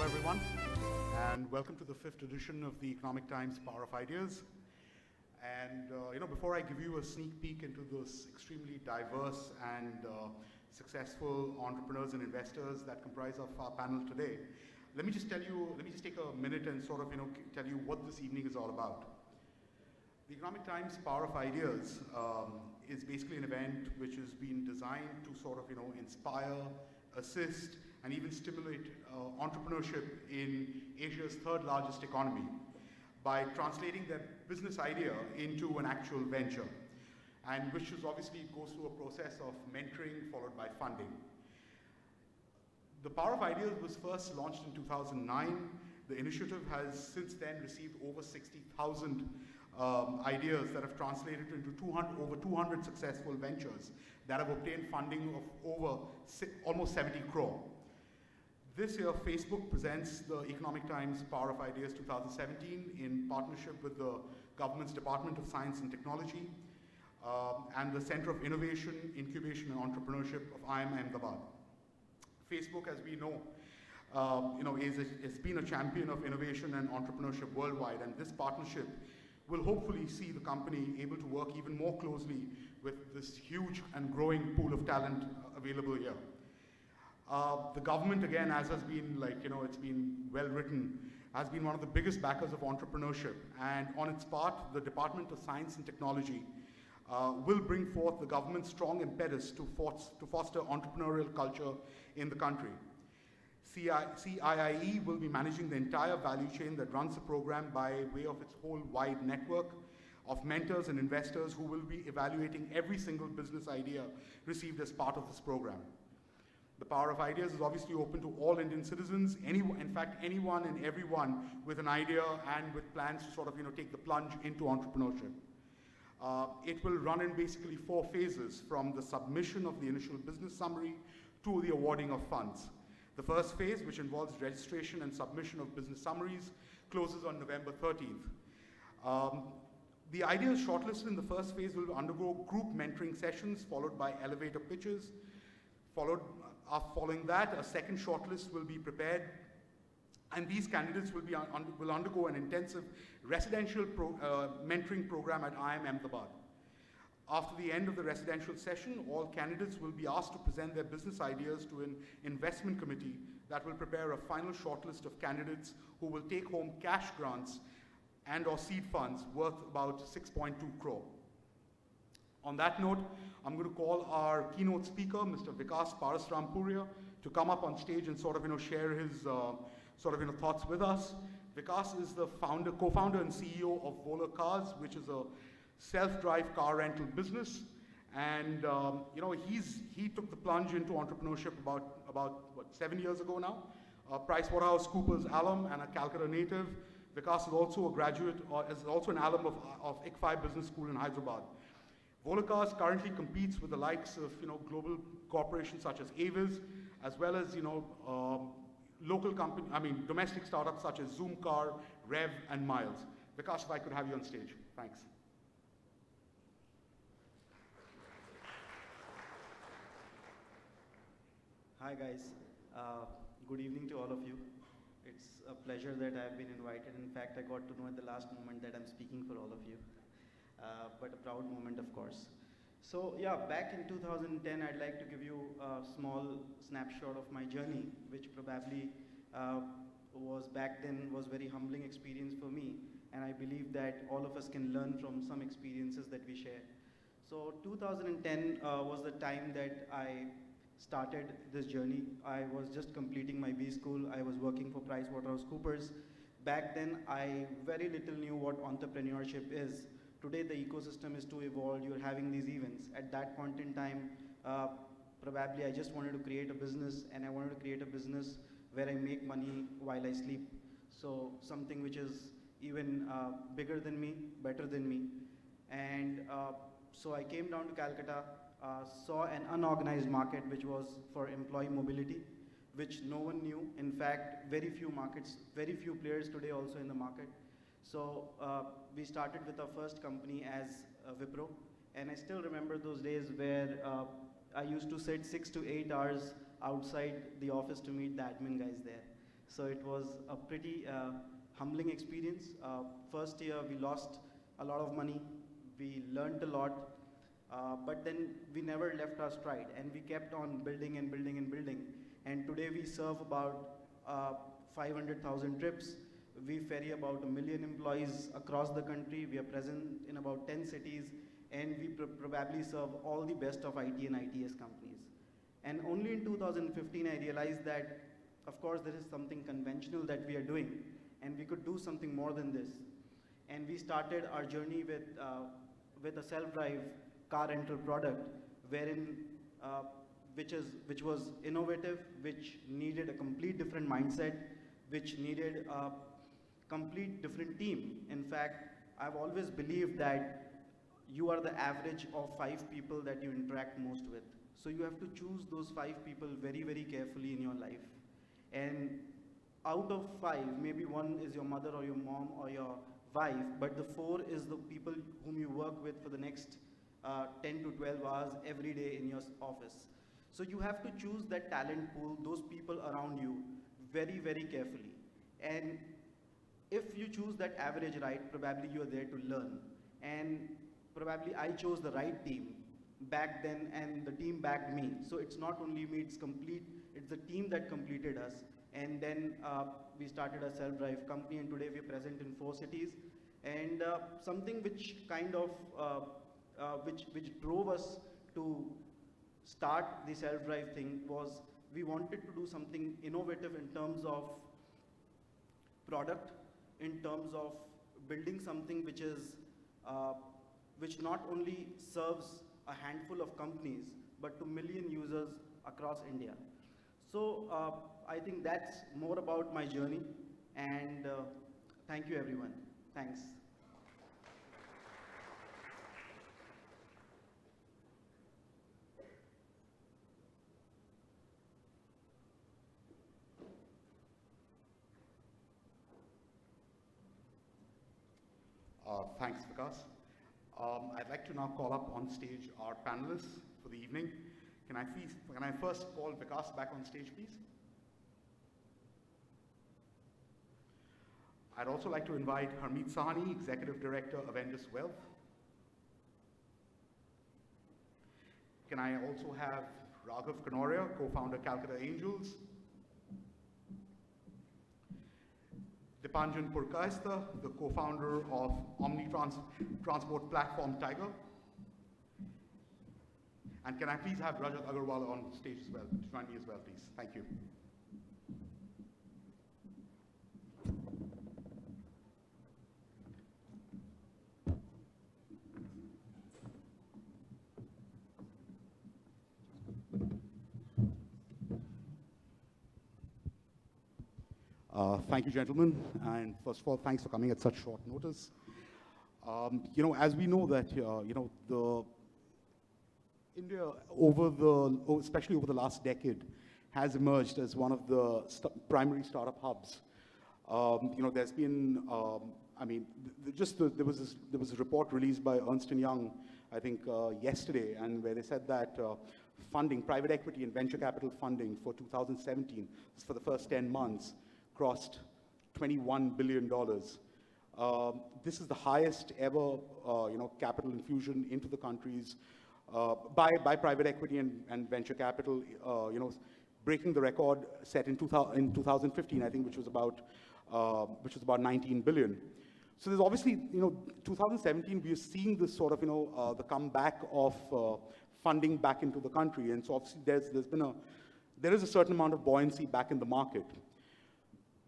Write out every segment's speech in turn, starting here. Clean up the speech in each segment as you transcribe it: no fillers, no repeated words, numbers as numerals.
everyone, and welcome to the 5th edition of the Economic Times Power of Ideas. And before I give you a sneak peek into those extremely diverse and successful entrepreneurs and investors that comprise of our panel today, let me just take a minute and sort of tell you what this evening is all about. The Economic Times Power of Ideas is basically an event which has been designed to sort of inspire, assist, and even stimulate entrepreneurship in Asia's third largest economy by translating their business idea into an actual venture, and which is obviously goes through a process of mentoring followed by funding. The Power of Ideas was first launched in 2009. The initiative has since then received over 60,000 ideas that have translated into over 200 successful ventures that have obtained funding of almost 70 crore. This year, Facebook presents the Economic Times Power of Ideas 2017 in partnership with the government's Department of Science and Technology and the Center of Innovation, Incubation and Entrepreneurship of IIM Ahmedabad. Facebook, as we know, has been a champion of innovation and entrepreneurship worldwide, and this partnership will hopefully see the company able to work even more closely with this huge and growing pool of talent available here. The government, again, as has been it's been well written, has been one of the biggest backers of entrepreneurship. And on its part, the Department of Science and Technology will bring forth the government's strong impetus to foster entrepreneurial culture in the country. CIIE will be managing the entire value chain that runs the program by way of its whole wide network of mentors and investors who will be evaluating every single business idea received as part of this program. The Power of Ideas is obviously open to all Indian citizens, in fact, anyone and everyone with an idea and with plans to sort of take the plunge into entrepreneurship. It will run in basically 4 phases, from the submission of the initial business summary to the awarding of funds. The first phase, which involves registration and submission of business summaries, closes on November 13th. The ideas shortlisted in the first phase will undergo group mentoring sessions followed by elevator pitches. Following that, a second shortlist will be prepared, and these candidates will undergo an intensive residential mentoring program at IIM Ahmedabad. After the end of the residential session, all candidates will be asked to present their business ideas to an investment committee that will prepare a final shortlist of candidates who will take home cash grants and/or seed funds worth about 6.2 crore. On that note, I'm going to call our keynote speaker, Mr. Vikas Parasrampuria, to come up on stage and sort of share his thoughts with us. Vikas is the co-founder and CEO of Vola Cars, which is a self-drive car rental business, and he took the plunge into entrepreneurship about 7 years ago now. PricewaterhouseCoopers alum and a Calcutta native. Vikas is also a graduate, is also an alum of ICFI Business School in Hyderabad. Vola Cars currently competes with the likes of global corporations such as Avis, as well as domestic startups such as Zoomcar, Rev, and Miles. Vikas, if I could have you on stage, thanks. Hi guys, good evening to all of you. It's a pleasure that I've been invited. In fact, I got to know at the last moment that I'm speaking for all of you. But a proud moment, of course. So yeah, back in 2010, I'd like to give you a small snapshot of my journey, which probably was back then was very humbling experience for me. And I believe that all of us can learn from some experiences that we share. So 2010 was the time that I started this journey. I was just completing my B school. I was working for PricewaterhouseCoopers. Back then, I very little knew what entrepreneurship is. Today, the ecosystem is too evolved. You're having these events. At that point in time, probably I just wanted to create a business, and I wanted to create a business where I make money while I sleep. So something which is even bigger than me, better than me. And so I came down to Calcutta, saw an unorganized market which was for employee mobility, which no one knew. In fact, very few markets, very few players today also in the market. So we started with our first company as Wipro, and I still remember those days where I used to sit 6 to 8 hours outside the office to meet the admin guys there. So it was a pretty humbling experience. First year we lost a lot of money, we learned a lot, but then we never left our stride and we kept on building and building and building. And today we serve about 500,000 trips. We ferry about 1 million employees across the country. We are present in about 10 cities, and we probably serve all the best of IT and ITS companies. And only in 2015 I realized that, of course, there is something conventional that we are doing, and we could do something more than this. And we started our journey with a self-drive car rental product, wherein which was innovative, which needed a complete different mindset, which needed a complete different team. In fact, I've always believed that you are the average of 5 people that you interact most with. So you have to choose those 5 people very, very carefully in your life. And out of 5, maybe 1 is your mother or your mom or your wife, but the 4 is the people whom you work with for the next 10 to 12 hours every day in your office. So you have to choose that talent pool, those people around you, very, very carefully. And if you choose that average right, probably you are there to learn. And probably I chose the right team back then, and the team backed me. So it's not only me, it's the team that completed us. And then we started a self-drive company, and today we're present in 4 cities. And something which kind of, which drove us to start the self-drive thing was we wanted to do something innovative in terms of product, in terms of building something which is, which not only serves a handful of companies, but to million users across India. So I think that's more about my journey, and thank you everyone. Thanks. Thanks, Vikas. I'd like to now call up on stage our panelists for the evening. Can I first call Vikas back on stage, please? I'd also like to invite Harmeet Sahani, Executive Director of Endus Wealth. Can I also have Raghav Kanoria, co-founder Calcutta Angels? Dipanjan Purkaista, the co-founder of Omni Transport Platform Tiger. And can I please have Rajat Agarwal on stage as well, to join me as well, please. Thank you. Thank you, gentlemen. And first of all, thanks for coming at such short notice. You know, as we know that, you know, India, especially over the last decade, has emerged as one of the primary startup hubs. You know, there's been, I mean, there was a report released by Ernst & Young, I think, yesterday, and where they said that funding, private equity and venture capital funding for 2017, for the first 10 months, crossed $21 billion. This is the highest ever, you know, capital infusion into the countries by private equity and venture capital, you know, breaking the record set in 2015, I think, which was about 19 billion. So there's obviously, you know, 2017, we are seeing this sort of, you know, the comeback of funding back into the country. And so obviously there is a certain amount of buoyancy back in the market.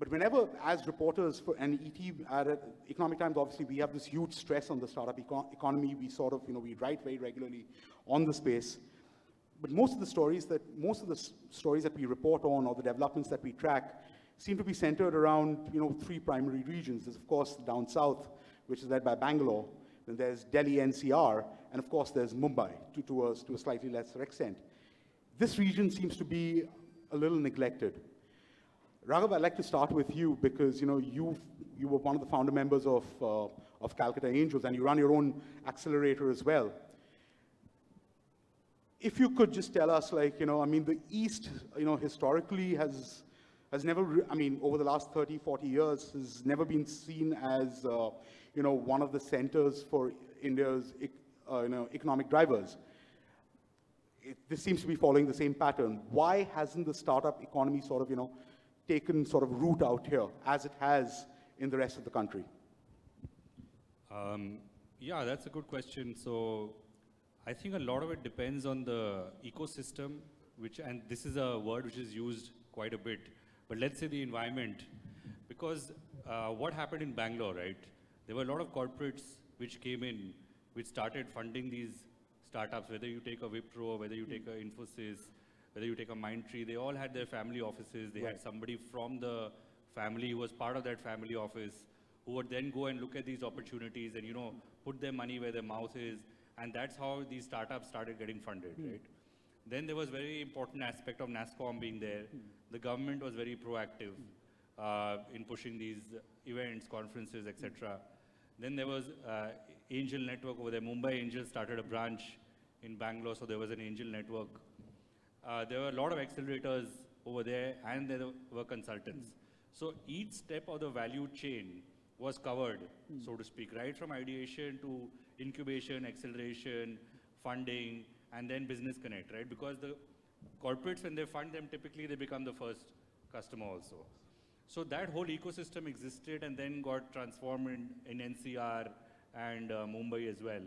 But whenever, as reporters for an ET at Economic Times, obviously we have this huge stress on the startup economy. We sort of, you know, we write very regularly on the space. But most of the stories that we report on, or the developments that we track, seem to be centered around, you know, 3 primary regions. There's of course down south, which is led by Bangalore. Then there's Delhi NCR, and of course there's Mumbai to a slightly lesser extent. This region seems to be a little neglected. Raghav, I'd like to start with you because, you know, you were one of the founder members of Calcutta Angels, and you run your own accelerator as well. If you could just tell us, like, you know, I mean, the East, you know, historically has has never, I mean, over the last 30, 40 years, has never been seen as, one of the centers for India's, economic drivers. This seems to be following the same pattern. Why hasn't the startup economy sort of, taken sort of root out here as it has in the rest of the country? Yeah, that's a good question. So I think a lot of it depends on the ecosystem, and this is a word which is used quite a bit, but let's say the environment. Because what happened in Bangalore, right? There were a lot of corporates which came in, which started funding these startups, whether you take a Wipro, whether you take a Infosys, whether you take a Mindtree, they all had their family offices. They had somebody from the family who was part of that family office, who would then go and look at these opportunities and, put their money where their mouth is. And that's how these startups started getting funded, right? Then there was very important aspect of NASSCOM being there. The government was very proactive in pushing these events, conferences, etc. Then there was Angel Network over there. Mumbai Angels started a branch in Bangalore, so there was an Angel Network. There were a lot of accelerators over there, and there were consultants. So each step of the value chain was covered, so to speak, right from ideation to incubation, acceleration, funding, and then business connect, right? Because the corporates, when they fund them, typically they become the first customer also. So that whole ecosystem existed and then got transformed in NCR and Mumbai as well.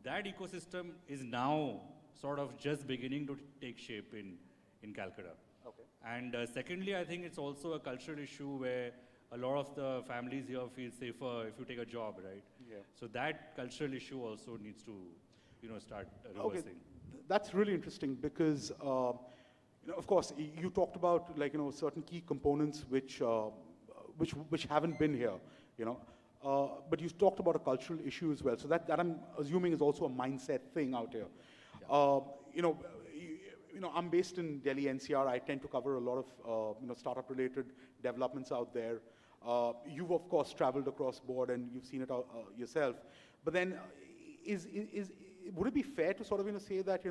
That ecosystem is now sort of just beginning to take shape in Calcutta. Okay. And secondly, I think it's also a cultural issue where a lot of the families here feel safer if you take a job, right? Yeah. So that cultural issue also needs to, start reversing. Okay. That's really interesting because, of course, you talked about certain key components which haven't been here, but you talked about a cultural issue as well. So that I'm assuming is also a mindset thing out here. Yeah. I'm based in Delhi NCR. I tend to cover a lot of startup-related developments out there. You've of course traveled across board and you've seen it yourself. But then, would it be fair to sort of say that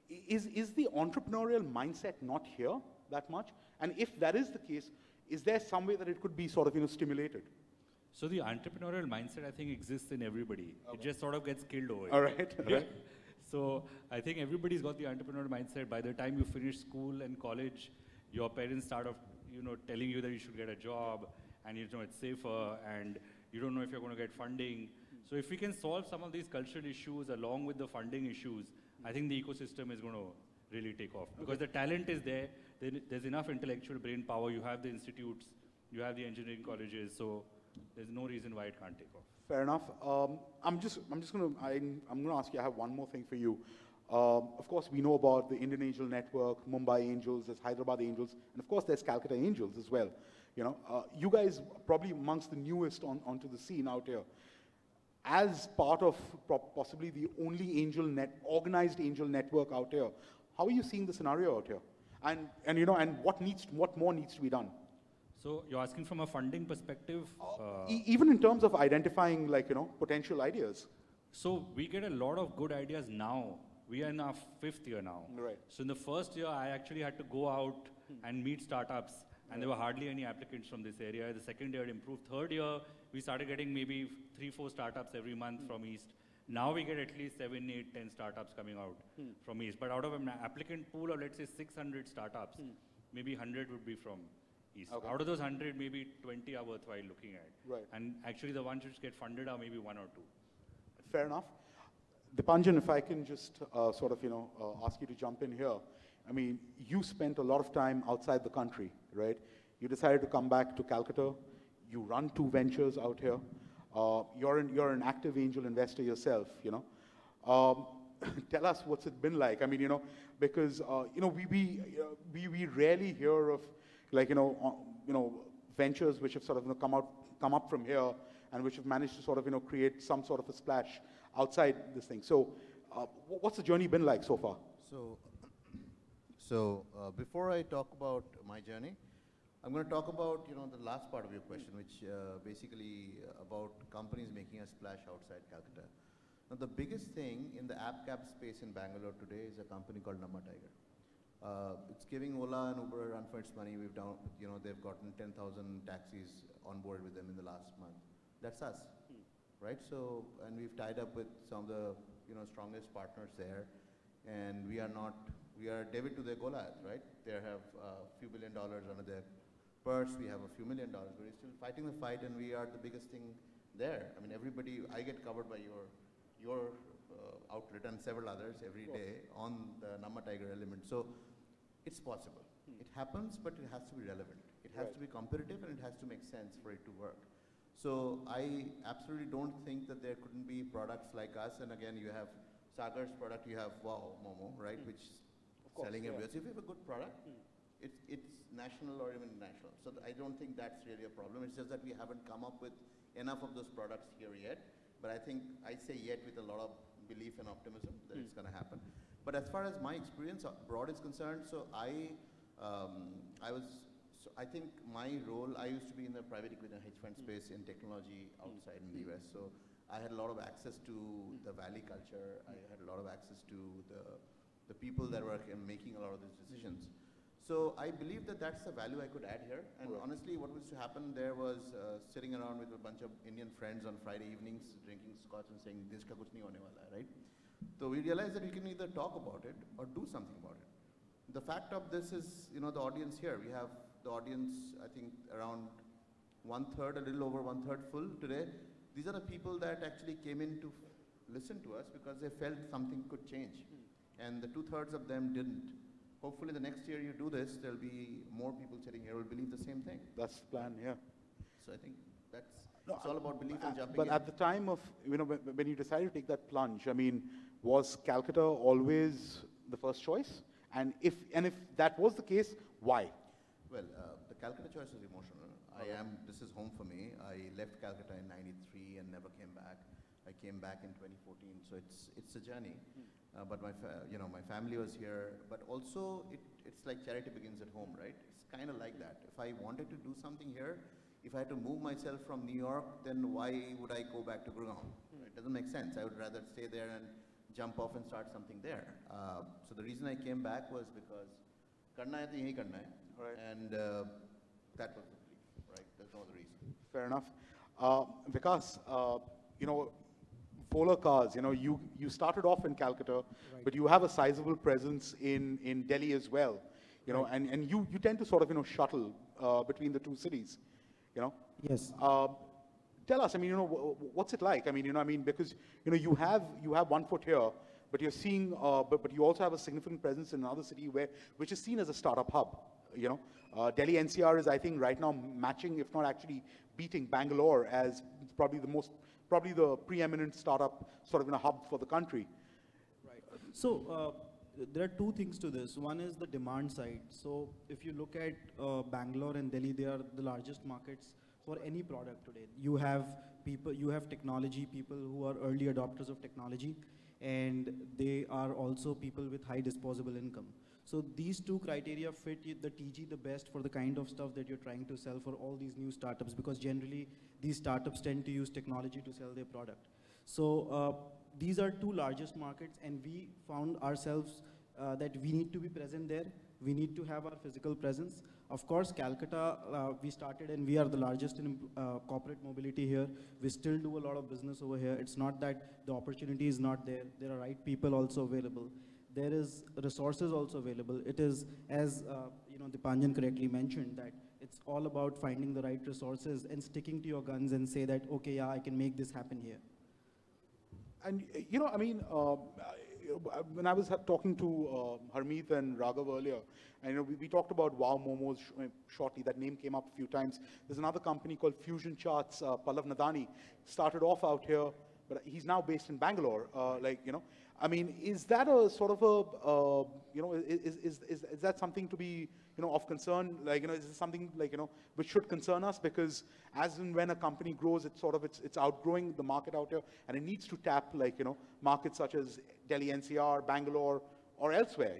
is the entrepreneurial mindset not here that much? And if that is the case, is there some way that it could be sort of stimulated? So the entrepreneurial mindset, I think, exists in everybody. Okay. It just sort of gets killed over. All right. Yeah. So I think everybody's got the entrepreneurial mindset. By the time you finish school and college, your parents start off, telling you that you should get a job, and it's safer, and you don't know if you're going to get funding. So if we can solve some of these cultural issues along with the funding issues, I think the ecosystem is going to really take off. Because the talent is there, there's enough intellectual brain power, you have the institutes, you have the engineering colleges, so there's no reason why it can't take off. Fair enough. I'm going to ask you, I have one more thing for you. Of course, we know about the Indian Angel Network, Mumbai Angels, there's Hyderabad Angels, and of course there's Calcutta Angels as well. You guys probably amongst the newest onto the scene out here. As part of possibly the only organized angel network out here, how are you seeing the scenario out here? And what more needs to be done? So you're asking from a funding perspective? Even in terms of identifying potential ideas. So we get a lot of good ideas now. We are in our 5th year now. Right. So in the first year, I actually had to go out and meet startups, and there were hardly any applicants from this area. The second year it improved. Third year, we started getting maybe 3-4 startups every month from East. Now we get at least 7, 8, 10 startups coming out from East. But out of an applicant pool of, let's say, 600 startups, maybe 100 would be from East. Okay. Out of those 100, maybe 20 are worthwhile looking at. Right. And actually the ones which get funded are maybe 1 or 2. Fair enough. Dipanjan, if I can just sort of, ask you to jump in here. I mean, you spent a lot of time outside the country, right? You decided to come back to Calcutta. You run 2 ventures out here. You're an active angel investor yourself, Tell us what's it been like. I mean, because, we rarely hear of, ventures which have sort of come up from here and which have managed to sort of, create some sort of a splash outside this thing. So what's the journey been like so far? So before I talk about my journey, I'm going to talk about the last part of your question, which basically about companies making a splash outside Calcutta. Now the biggest thing in the app cap space in Bangalore today is a company called Namma Tiger. It's giving Ola and Uber a run for its money. They've gotten 10,000 taxis on board with them in the last month. That's us, right? So, and we've tied up with some of the strongest partners there, and we are David to their Goliath, right? They have a few $1 billion under their purse. We have a few $1 million. We're still fighting the fight, and we are the biggest thing there. I mean, I get covered by your outlet and several others every day on the Namma Tiger element. So it's possible. It happens, but it has to be relevant. It has to be competitive, and it has to make sense for it to work. So I absolutely don't think that there couldn't be products like us. And again, you have Sagar's product, you have Wow Momo, right, which is selling everywhere. So if you have a good product, it's national or even international. So I don't think that's really a problem. It's just that we haven't come up with enough of those products here yet. But I think I say yet with a lot of belief and optimism that it's going to happen. But as far as my experience abroad is concerned, so I think my role, I used to be in the private equity and hedge fund space in technology outside in the US. So I had a lot of access to the Valley culture. I had a lot of access to the people that were making a lot of these decisions. So I believe that that's the value I could add here. And honestly, what was to happen there was sitting around with a bunch of Indian friends on Friday evenings, drinking scotch and saying, "Desh ka kuch nahi hone wala," right? So we realized that we can either talk about it or do something about it. The fact of this is, the audience here. We have the audience, I think, around 1/3, a little over 1/3 full today. These are the people that actually came in to listen to us because they felt something could change. And the 2/3 of them didn't. Hopefully the next year you do this, there'll be more people sitting here who will believe the same thing. That's the plan, yeah. So I think it's all about belief and jumping But in. at the time of, when you decided to take that plunge, I mean, was Calcutta always the first choice? And if that was the case, why? Well, the Calcutta choice was emotional. This is home for me. I left Calcutta in '93 and never came back. I came back in 2014, so it's a journey. But my family was here. But also, it's like charity begins at home, right? It's kind of like that. If I wanted to do something here, if I had to move myself from New York, then why would I go back to Gurgaon? It doesn't make sense. I would rather stay there and jump off and start something there. So the reason I came back was because karna hai to yahi karna hai. Right. And that was the belief, right? There's no other reason. Fair enough. Vikas, Polar Cars, you started off in Calcutta, but you have a sizable presence in Delhi as well, and you tend to sort of, shuttle between the two cities, Yes. Tell us, what's it like? Because, you have one foot here, but you're seeing, but you also have a significant presence in another city which is seen as a startup hub, Delhi NCR is, I think, right now matching, if not actually beating Bangalore as probably the preeminent startup sort of in a hub for the country. Right. So there are two things to this. One is the demand side. So if you look at Bangalore and Delhi, they are the largest markets for any product today. You have technology people who are early adopters of technology, and they are also people with high disposable income. So these two criteria fit the TG the best for the kind of stuff that you're trying to sell for all these new startups, because generally these startups tend to use technology to sell their product. So these are two largest markets, and we found ourselves that we need to be present there. We need to have our physical presence. Of course, Calcutta, we started and we are the largest in corporate mobility here. We still do a lot of business over here. It's not that the opportunity is not there. There are right people also available. There is resources also available. It is, as Dipanjan correctly mentioned, that it's all about finding the right resources and sticking to your guns and say that, okay, yeah, I can make this happen here. And, when I was talking to Harmeet and Raghav earlier, and we talked about Wow Momos shortly. That name came up a few times. There's another company called Fusion Charts. Pallav Nadani started off out here, but he's now based in Bangalore. Is that a sort of a, is that something to be, of concern? Is it something which should concern us? Because as and when a company grows, it's outgrowing the market out here, and it needs to tap markets such as Delhi NCR, Bangalore, or elsewhere.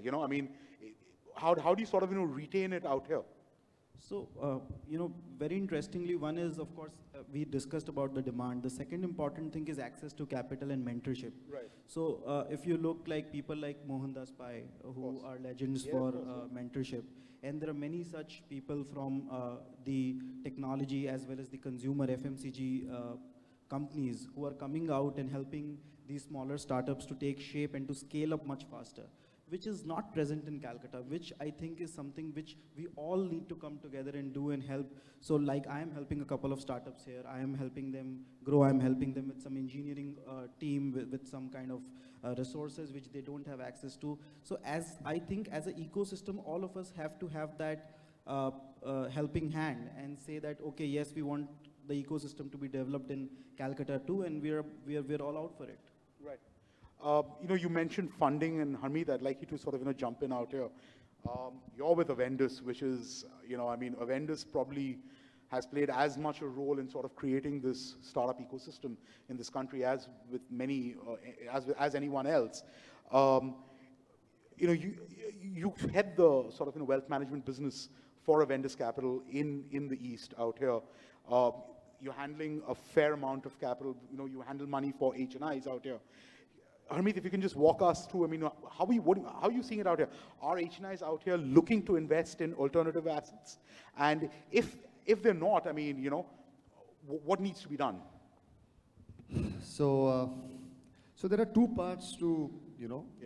How do you sort of retain it out here? So, very interestingly, one is, of course, we discussed about the demand. The second important thing is access to capital and mentorship. Right. So, if you look like people like Mohandas Pai, who are legends for mentorship, and there are many such people from the technology as well as the consumer FMCG companies who are coming out and helping these smaller startups to take shape and to scale up much faster, which is not present in Calcutta, which I think is something which we all need to come together and do and help. So like I am helping a couple of startups here, I am helping them grow, I'm helping them with some engineering team, with some kind of resources which they don't have access to. So as I think as an ecosystem, all of us have to have that helping hand and say that, okay, yes, we want the ecosystem to be developed in Calcutta too, and we're all out for it. Right. You mentioned funding, and Harmeet, I'd like you to sort of, jump in out here. You're with Avendus, which is, Avendus probably has played as much a role in sort of creating this startup ecosystem in this country as with many, as anyone else. You head the sort of wealth management business for Avendus Capital in the East out here. You're handling a fair amount of capital. You handle money for HNIs out here. Harmeet, if you can just walk us through, how are you seeing it out here? Are HNIs out here looking to invest in alternative assets? And if they're not, what needs to be done? So there are two parts to,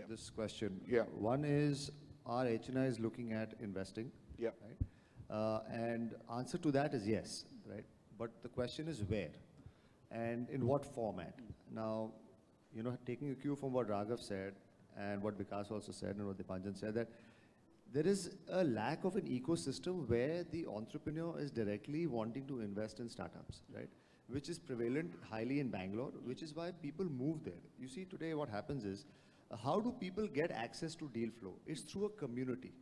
this question. Yeah. One is, are HNIs looking at investing? Yeah. Right? And answer to that is yes, right? But the question is where and in what format. Now, taking a cue from what Raghav said and what Vikas also said and what Dipanjan said, that there is a lack of an ecosystem where the entrepreneur is directly wanting to invest in startups, right? Which is prevalent highly in Bangalore, which is why people move there. You see, today what happens is, how do people get access to deal flow? It's through a community,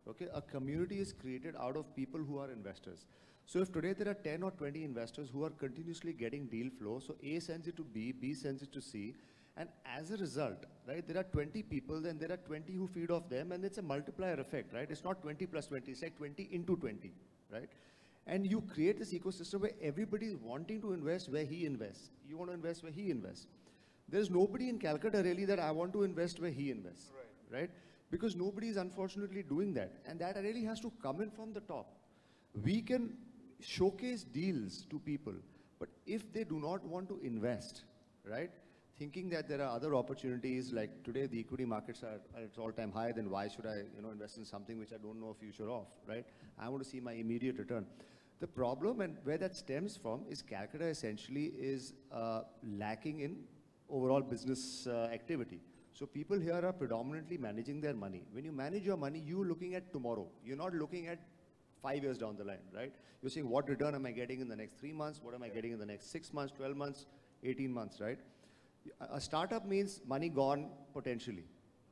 okay? A community is created out of people who are investors. So if today there are 10 or 20 investors who are continuously getting deal flow, so A sends it to B sends it to C, and as a result, right, there are 20 people, then there are 20 who feed off them, and it's a multiplier effect, right? It's not 20 plus 20, it's like 20 into 20, right? And you create this ecosystem where everybody is wanting to invest where he invests. You want to invest where he invests. There's nobody in Calcutta really that I want to invest where he invests, right? Because nobody is unfortunately doing that. And that really has to come in from the top. We can showcase deals to people, but if they do not want to invest, right? Thinking that there are other opportunities, like today the equity markets are at its all-time high, then why should I invest in something which I don't know a future of, right? I want to see my immediate return. The problem and where that stems from is Calcutta essentially is lacking in overall business activity. So people here are predominantly managing their money. When you manage your money, you're looking at tomorrow. You're not looking at 5 years down the line, right? You're saying, what return am I getting in the next 3 months? What am I getting in the next 6 months, 12 months, 18 months, right? A startup means money gone potentially,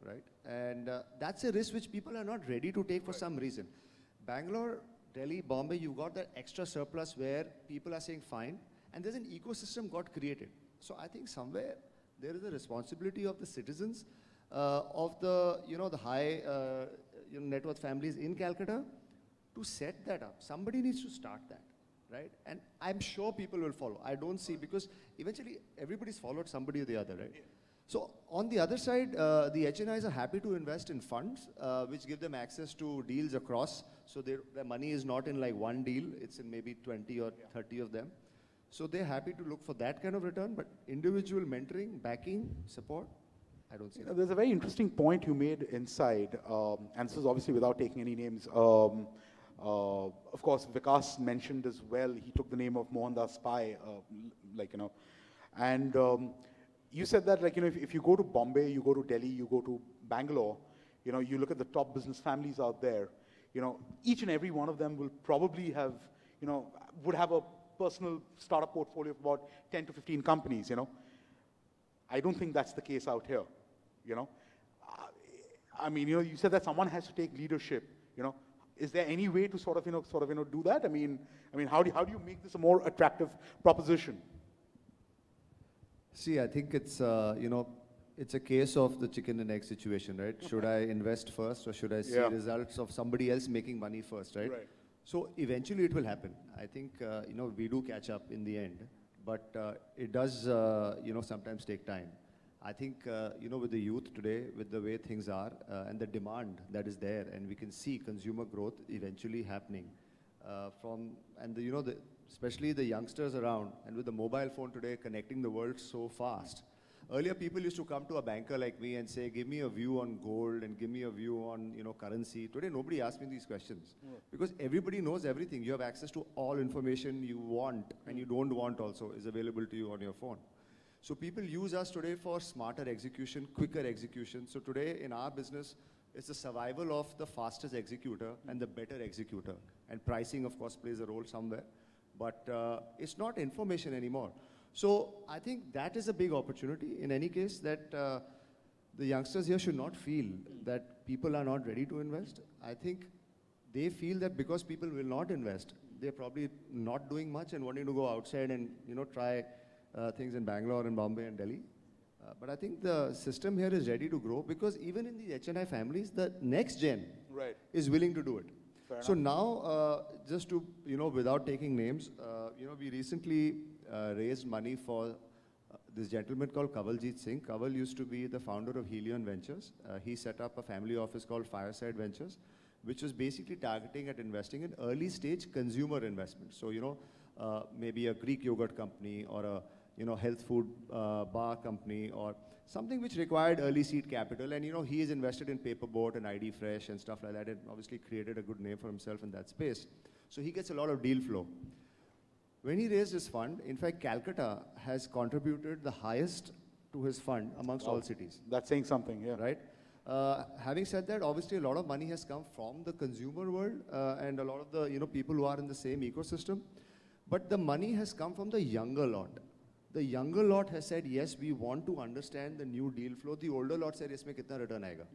right? And that's a risk which people are not ready to take for some reason. Bangalore, Delhi, Bombay, you've got that extra surplus where people are saying fine, and there's an ecosystem got created. So I think somewhere there is a responsibility of the citizens, of the, the high net worth families in Calcutta to set that up. Somebody needs to start that, right? And I'm sure people will follow. I don't see, because eventually everybody's followed somebody or the other, right? So on the other side, the HNIs are happy to invest in funds, which give them access to deals across. So their money is not in like one deal, it's in maybe 20 or 30 of them. So they're happy to look for that kind of return, but individual mentoring, backing, support, I don't see that. There's a very interesting point you made inside, and this is obviously without taking any names. Of course, Vikas mentioned as well, he took the name of Mohandas Pai, and you said that, if you go to Bombay, you go to Delhi, you go to Bangalore, you look at the top business families out there, each and every one of them will probably have, would have a personal startup portfolio of about 10 to 15 companies, I don't think that's the case out here, you said that someone has to take leadership, Is there any way to sort of do that? How do you make this a more attractive proposition? See, I think it's, it's a case of the chicken and egg situation, right? Should I invest first, or should I see results of somebody else making money first, right? So eventually it will happen. I think, we do catch up in the end, but it does, sometimes take time. I think, with the youth today, with the way things are, and the demand that is there, and we can see consumer growth eventually happening especially the youngsters around, and with the mobile phone today connecting the world so fast. Earlier, people used to come to a banker like me and say, give me a view on gold and give me a view on, currency. Today, nobody asks me these questions because everybody knows everything. You have access to all information you want and you don't want also is available to you on your phone. So people use us today for smarter execution, quicker execution. So today in our business, it's the survival of the fastest executor and the better executor. And pricing, of course, plays a role somewhere. But it's not information anymore. So I think that is a big opportunity in any case that the youngsters here should not feel that people are not ready to invest. I think they feel that because people will not invest, they're probably not doing much and wanting to go outside and try things in Bangalore and Bombay and Delhi. But I think the system here is ready to grow because even in the HNI families, the next gen is willing to do it. So now, just to, without taking names, we recently raised money for this gentleman called Kavaljeet Singh. Kaval used to be the founder of Helion Ventures. He set up a family office called Fireside Ventures, which was basically targeting at investing in early stage consumer investments. So, maybe a Greek yogurt company or a, health food bar company or something which required early seed capital. And, he is invested in Paperboat and ID Fresh and stuff like that and obviously created a good name for himself in that space. So he gets a lot of deal flow. When he raised his fund, in fact, Calcutta has contributed the highest to his fund amongst all cities. That's saying something, yeah. Right? Having said that, obviously a lot of money has come from the consumer world and a lot of the people who are in the same ecosystem. But the money has come from the younger lot. The younger lot has said, yes, we want to understand the new deal flow. The older lot said, yes, mein kitna return aayega,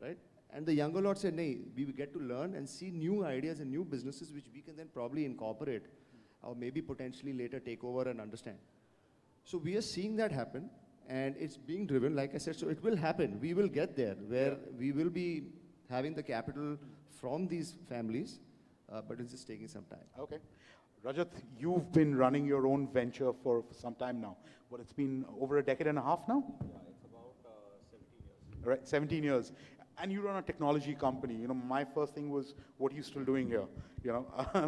right? And the younger lot said, nee, we get to learn and see new ideas and new businesses which we can then probably incorporate or maybe potentially later take over and understand. So we are seeing that happen and it's being driven, like I said, so it will happen. We will get there where we will be having the capital from these families, but it's just taking some time. Okay. Rajat, you've been running your own venture for some time now. Well, it's been over a decade and a half now? Yeah, it's about 17 years. Right, 17 years. And you run a technology company. My first thing was, what are you still doing here?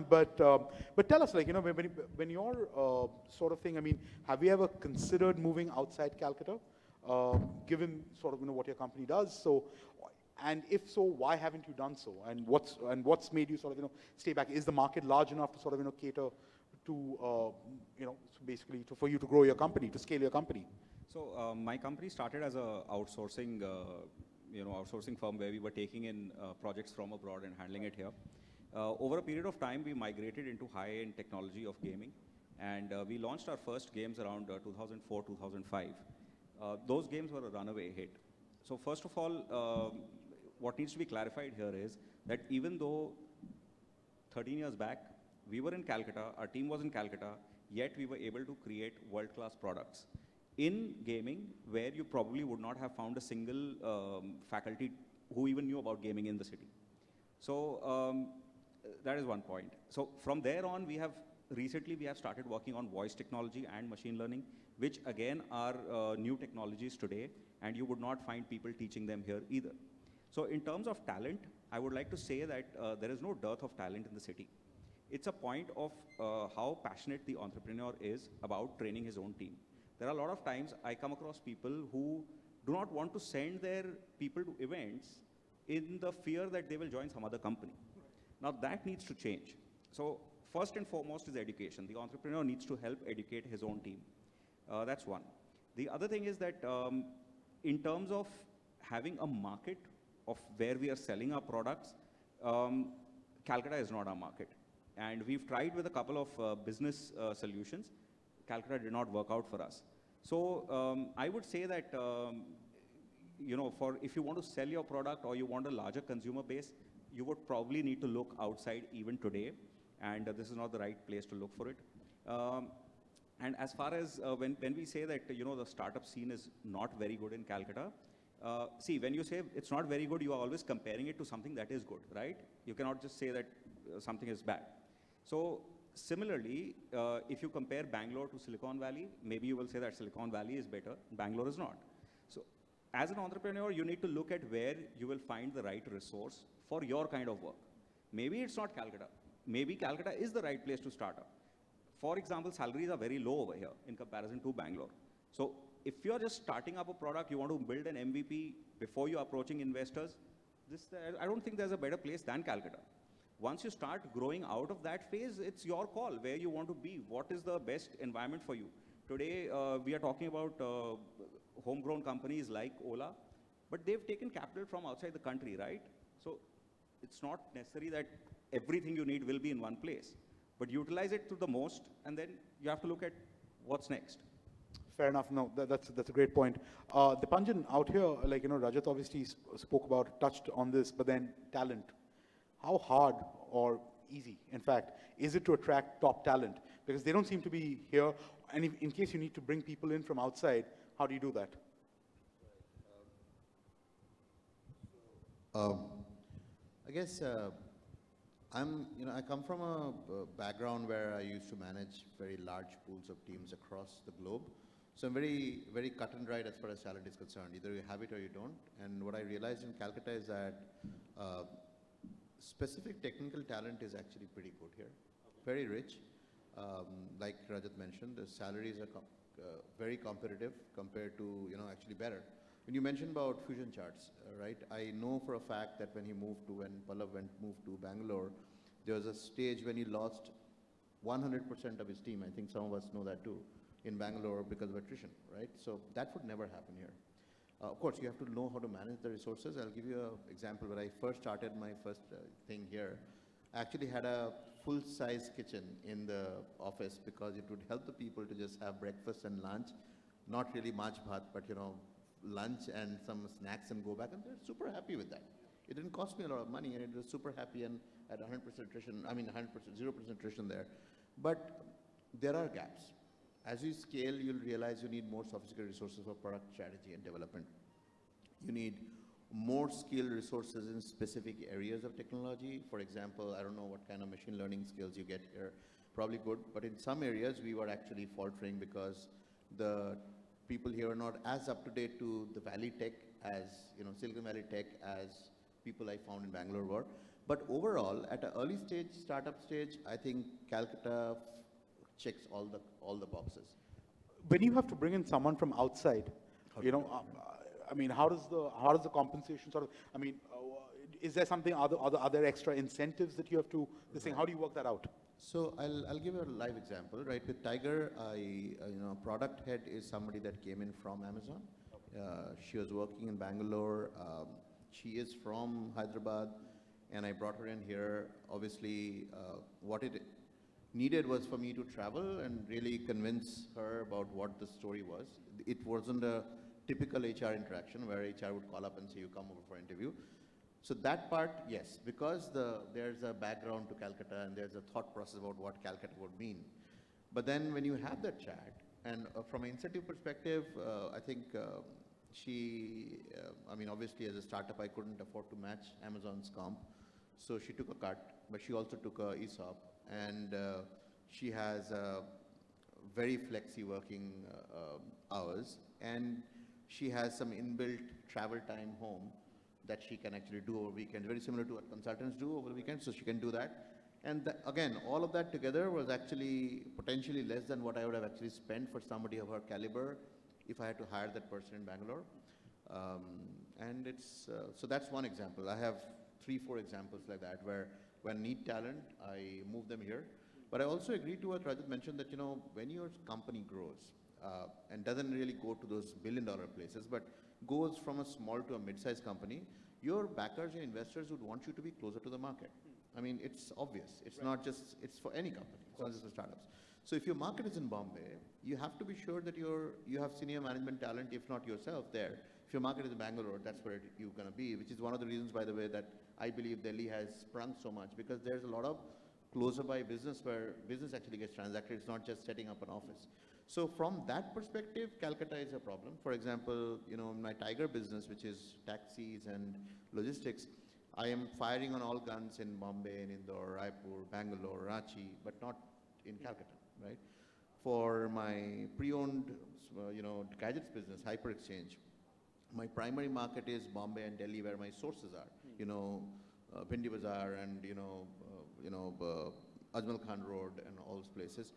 But tell us, when you're sort of thing, have you ever considered moving outside Calcutta, given sort of, what your company does? So, and if so, why haven't you done so? And what's made you sort of, stay back? Is the market large enough to sort of, cater to, basically for you to grow your company, to scale your company? So my company started as a outsourcing, outsourcing firm where we were taking in projects from abroad and handling it here. Over a period of time, we migrated into high-end technology of gaming, and we launched our first games around 2004, 2005. Those games were a runaway hit. So first of all, what needs to be clarified here is that even though 13 years back, we were in Calcutta, our team was in Calcutta, yet we were able to create world-class products in gaming where you probably would not have found a single faculty who even knew about gaming in the city. So that is one point. So from there on, recently we have started working on voice technology and machine learning, which again are new technologies today, and you would not find people teaching them here either. So in terms of talent, I would like to say that there is no dearth of talent in the city. It's a point of how passionate the entrepreneur is about training his own team. There are a lot of times I come across people who do not want to send their people to events in the fear that they will join some other company. Now that needs to change. So first and foremost is education. The entrepreneur needs to help educate his own team. That's one. The other thing is that in terms of having a market of where we are selling our products, Calcutta is not our market. And we've tried with a couple of business solutions. Calcutta did not work out for us. So I would say that, if you want to sell your product or you want a larger consumer base, you would probably need to look outside even today. And this is not the right place to look for it. And as far as when we say that, the startup scene is not very good in Calcutta, see, when you say it's not very good, you are always comparing it to something that is good, right? You cannot just say that something is bad. So similarly, if you compare Bangalore to Silicon Valley, maybe you will say that Silicon Valley is better, Bangalore is not. So as an entrepreneur, you need to look at where you will find the right resource for your kind of work. Maybe it's not Calcutta. Maybe Calcutta is the right place to start up. For example, salaries are very low over here in comparison to Bangalore. So if you're just starting up a product, you want to build an MVP before you're approaching investors, I don't think there's a better place than Calcutta. Once you start growing out of that phase, it's your call where you want to be. What is the best environment for you? Today, we are talking about homegrown companies like Ola, but they've taken capital from outside the country, right? So it's not necessary that everything you need will be in one place, but utilize it to the most, and then you have to look at what's next. Fair enough. No, that's a great point. Dipanjan, out here, like, Rajat obviously touched on this, but then talent. How hard or easy, in fact, is it to attract top talent? Because they don't seem to be here. And if, in case you need to bring people in from outside, how do you do that? I guess I come from a background where I used to manage very large pools of teams across the globe. So I'm very, very cut and dried as far as talent is concerned. Either you have it or you don't. And what I realized in Calcutta is that specific technical talent is actually pretty good here, very rich. Like Rajat mentioned, the salaries are very competitive compared to, actually better. When you mentioned about fusion charts, right? I know for a fact that when Pallav moved to Bangalore, there was a stage when he lost 100% of his team. I think some of us know that too, in Bangalore because of attrition, right? So that would never happen here. Of course, you have to know how to manage the resources. I'll give you an example. When I first started my first thing here, I actually had a full-size kitchen in the office because it would help the people to just have breakfast and lunch, not really much bhat, but lunch and some snacks and go back, and they're super happy with that. It didn't cost me a lot of money, and it was super happy and at 100% attrition, 0% attrition there. But there are gaps. As you scale, you'll realize you need more sophisticated resources for product strategy and development. You need more skilled resources in specific areas of technology. For example, I don't know what kind of machine learning skills you get here, probably good, but in some areas we were actually faltering because the people here are not as up to date to the Valley Tech as, Silicon Valley Tech as people I found in Bangalore were. But overall, at an early stage, startup stage, I think Calcutta checks all the boxes. When you have to bring in someone from outside, how does the compensation sort of, is there something, are there extra incentives that you have to, how do you work that out? So I'll give a live example, right? With Tiger, product head is somebody that came in from Amazon. She was working in Bangalore. She is from Hyderabad, and I brought her in here. Obviously, what it needed was for me to travel and really convince her about what the story was. It wasn't a typical HR interaction where HR would call up and say, you come over for an interview. So that part, yes, because there's a background to Calcutta and there's a thought process about what Calcutta would mean. But then when you have that chat, and from an incentive perspective, I think obviously as a startup, I couldn't afford to match Amazon's comp. So she took a cut, but she also took a ESOP. And she has very flexi working hours. And she has some inbuilt travel time home that she can actually do over weekends, very similar to what consultants do over the weekends, so she can do that. And again, all of that together was actually potentially less than what I would have actually spent for somebody of her caliber if I had to hire that person in Bangalore. So that's one example. I have 3-4 examples like that where when I need talent, I move them here. But I also agree to what Rajat mentioned that, when your company grows and doesn't really go to those billion-dollar places, but goes from a small to a mid-sized company, your backers, your investors would want you to be closer to the market. It's obvious. It's not just, it's for any company. It's not just for startups. So if your market is in Bombay, you have to be sure that you have senior management talent, if not yourself, there. If your market is in Bangalore, that's where you're going to be, which is one of the reasons, by the way, that I believe Delhi has sprung so much, because there's a lot of closer by business where business actually gets transacted. It's not just setting up an office. So from that perspective, Calcutta is a problem. For example, in my Tiger business, which is taxis and logistics, I am firing on all guns in Bombay, in Indore, Raipur, Bangalore, Ranchi, but not in Calcutta, right? For my pre-owned, gadgets business, Hyper Exchange, my primary market is Bombay and Delhi, where my sources are. Bindi Bazaar and Ajmal Khan Road and all those places.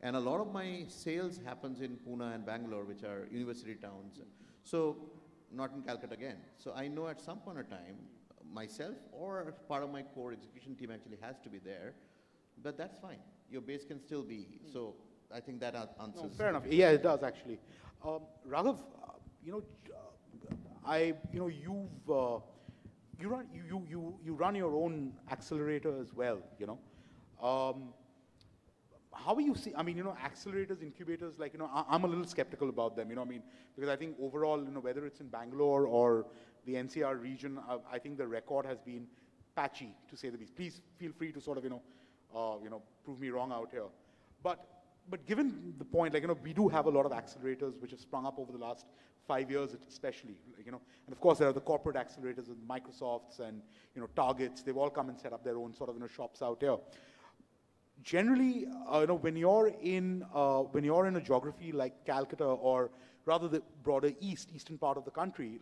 And a lot of my sales happens in Pune and Bangalore, which are university towns. So not in Calcutta again. So I know at some point of time, myself or part of my core execution team actually has to be there, but that's fine. Your base can still be. So I think that answers. No, fair enough. Yeah, it does actually. Raghav, you run your own accelerator as well. How are you see? I mean, accelerators, incubators. Like, I'm a little skeptical about them. Because I think overall, whether it's in Bangalore or the NCR region, I think the record has been patchy, to say the least. Please feel free to sort of, prove me wrong out here. But given the point, we do have a lot of accelerators which have sprung up over the last 5 years, especially, and of course there are the corporate accelerators, with Microsofts and Targets. They've all come and set up their own sort of shops out here. Generally, when you're in a geography like Calcutta, or rather the broader eastern part of the country,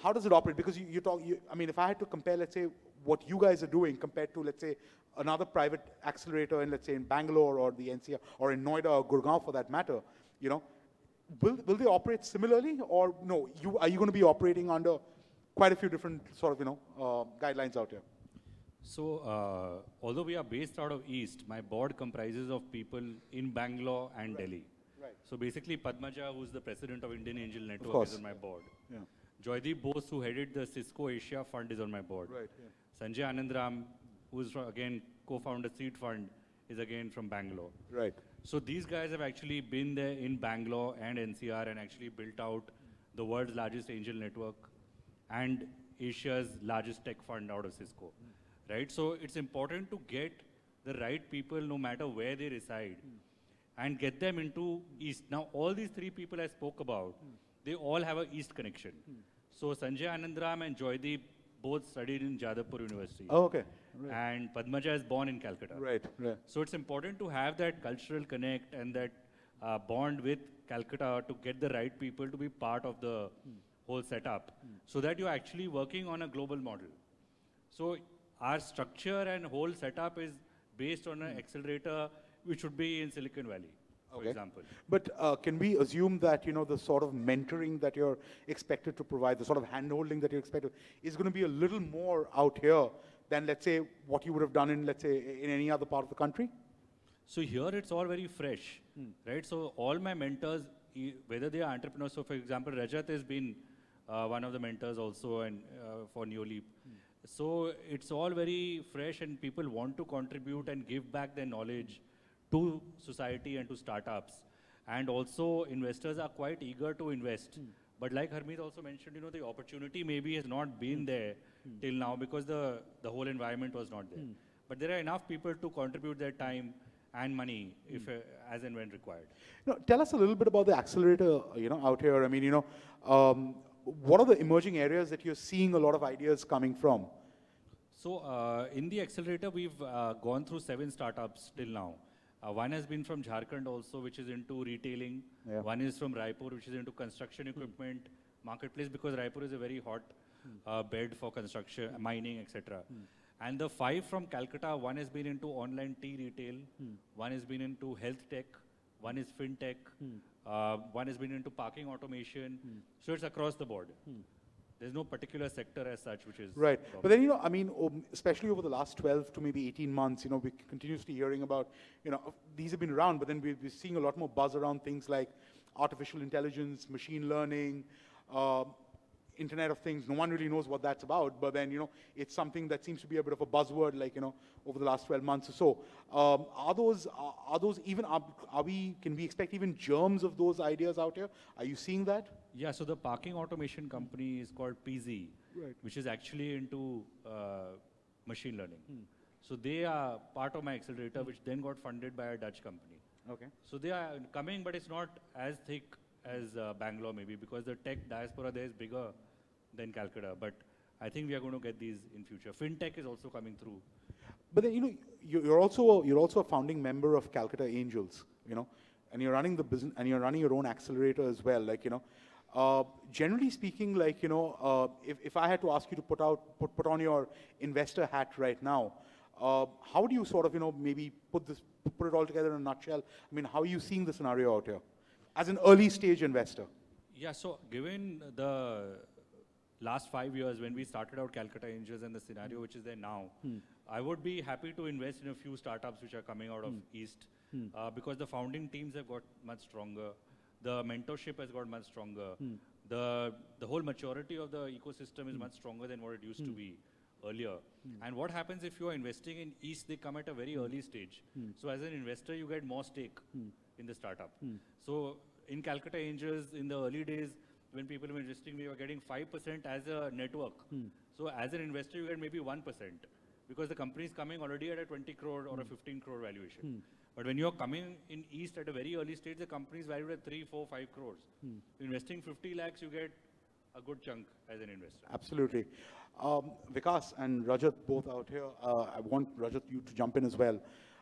how does it operate? Because I mean, if I had to compare, let's say, what you guys are doing compared to, let's say, another private accelerator in, let's say, in Bangalore or the NCR or in Noida or Gurgaon for that matter, will they operate similarly, or no? Are you going to be operating under quite a few different sort of guidelines out here? So, although we are based out of East, my board comprises of people in Bangalore and Delhi. Right. So basically, Padmaja, who's the president of Indian Angel Network, is on my board. Yeah. Joydeep Bose, who headed the Cisco Asia Fund, is on my board. Right. Yeah. Sanjay Anandram, who's again co-founder Seed Fund, is again from Bangalore. Right. So these guys have actually been there in Bangalore and NCR and actually built out the world's largest angel network and Asia's largest tech fund out of Cisco. Right? So it's important to get the right people no matter where they reside and get them into East. Now, all these three people I spoke about, they all have an East connection. So Sanjay Anandram and Joydeep both studied in Jadavpur University. Oh, okay. Right. And Padmaja is born in Calcutta. Right, right. So it's important to have that cultural connect and that bond with Calcutta to get the right people to be part of the whole setup so that you're actually working on a global model. So our structure and whole setup is based on an accelerator which would be in Silicon Valley, for example. But can we assume that, the sort of mentoring that you're expected to provide, the sort of hand-holding that you're expected, is going to be a little more out here than, let's say, what you would have done in, let's say, in any other part of the country? So here it's all very fresh, right? So all my mentors, whether they are entrepreneurs, so for example, Rajat has been one of the mentors also and for Neoleap. So it's all very fresh and people want to contribute and give back their knowledge to society and to startups. And also investors are quite eager to invest. But like Harmeet also mentioned, the opportunity maybe has not been there till now because the whole environment was not there. But there are enough people to contribute their time and money if as and when required. Tell us a little bit about the accelerator, out here. I mean, what are the emerging areas that you're seeing a lot of ideas coming from? So in the accelerator, we've gone through 7 startups till now. One has been from Jharkhand also, which is into retailing. Yeah. One is from Raipur, which is into construction equipment, marketplace, because Raipur is a very hot bed for construction, mining, etc. And the 5 from Calcutta, one has been into online tea retail, one has been into health tech, one is fintech, one has been into parking automation. So it's across the board. There's no particular sector as such which is... Right. But then, I mean, especially over the last 12 to maybe 18 months, we're continuously hearing about, these have been around, but then we're seeing a lot more buzz around things like artificial intelligence, machine learning, Internet of Things. No one really knows what that's about, but then, it's something that seems to be a bit of a buzzword, over the last 12 months or so. Are those even, can we expect even germs of those ideas out here? Are you seeing that? Yeah, so the parking automation company is called PZ, which is actually into machine learning. So they are part of my accelerator, which then got funded by a Dutch company. Okay. So they are coming, but it's not as thick as Bangalore maybe, because the tech diaspora there is bigger than Calcutta. But I think we are going to get these in future. FinTech is also coming through. But then, you're also a founding member of Calcutta Angels, and you're running the business, and you're running your own accelerator as well. Generally speaking, if I had to ask you to put on your investor hat right now, how do you sort of, maybe put it all together in a nutshell? I mean, how are you seeing the scenario out here as an early stage investor? Yeah, so given the last 5 years when we started out Calcutta Angels and the scenario which is there now, I would be happy to invest in a few startups which are coming out of East because the founding teams have got much stronger. The mentorship has got much stronger. The whole maturity of the ecosystem is much stronger than what it used to be earlier. And what happens if you are investing in East, they come at a very early stage. So as an investor, you get more stake in the startup. So in Calcutta Angels, in the early days, when people were investing, we were getting 5% as a network. So as an investor, you get maybe 1% because the company is coming already at a 20 crore or a 15 crore valuation. But when you're coming in East at a very early stage, the company is valued at 3, 4, 5 crores. Investing 50 lakhs, you get a good chunk as an investor. Absolutely. Vikas and Rajat both out here. I want Rajat you to jump in as well.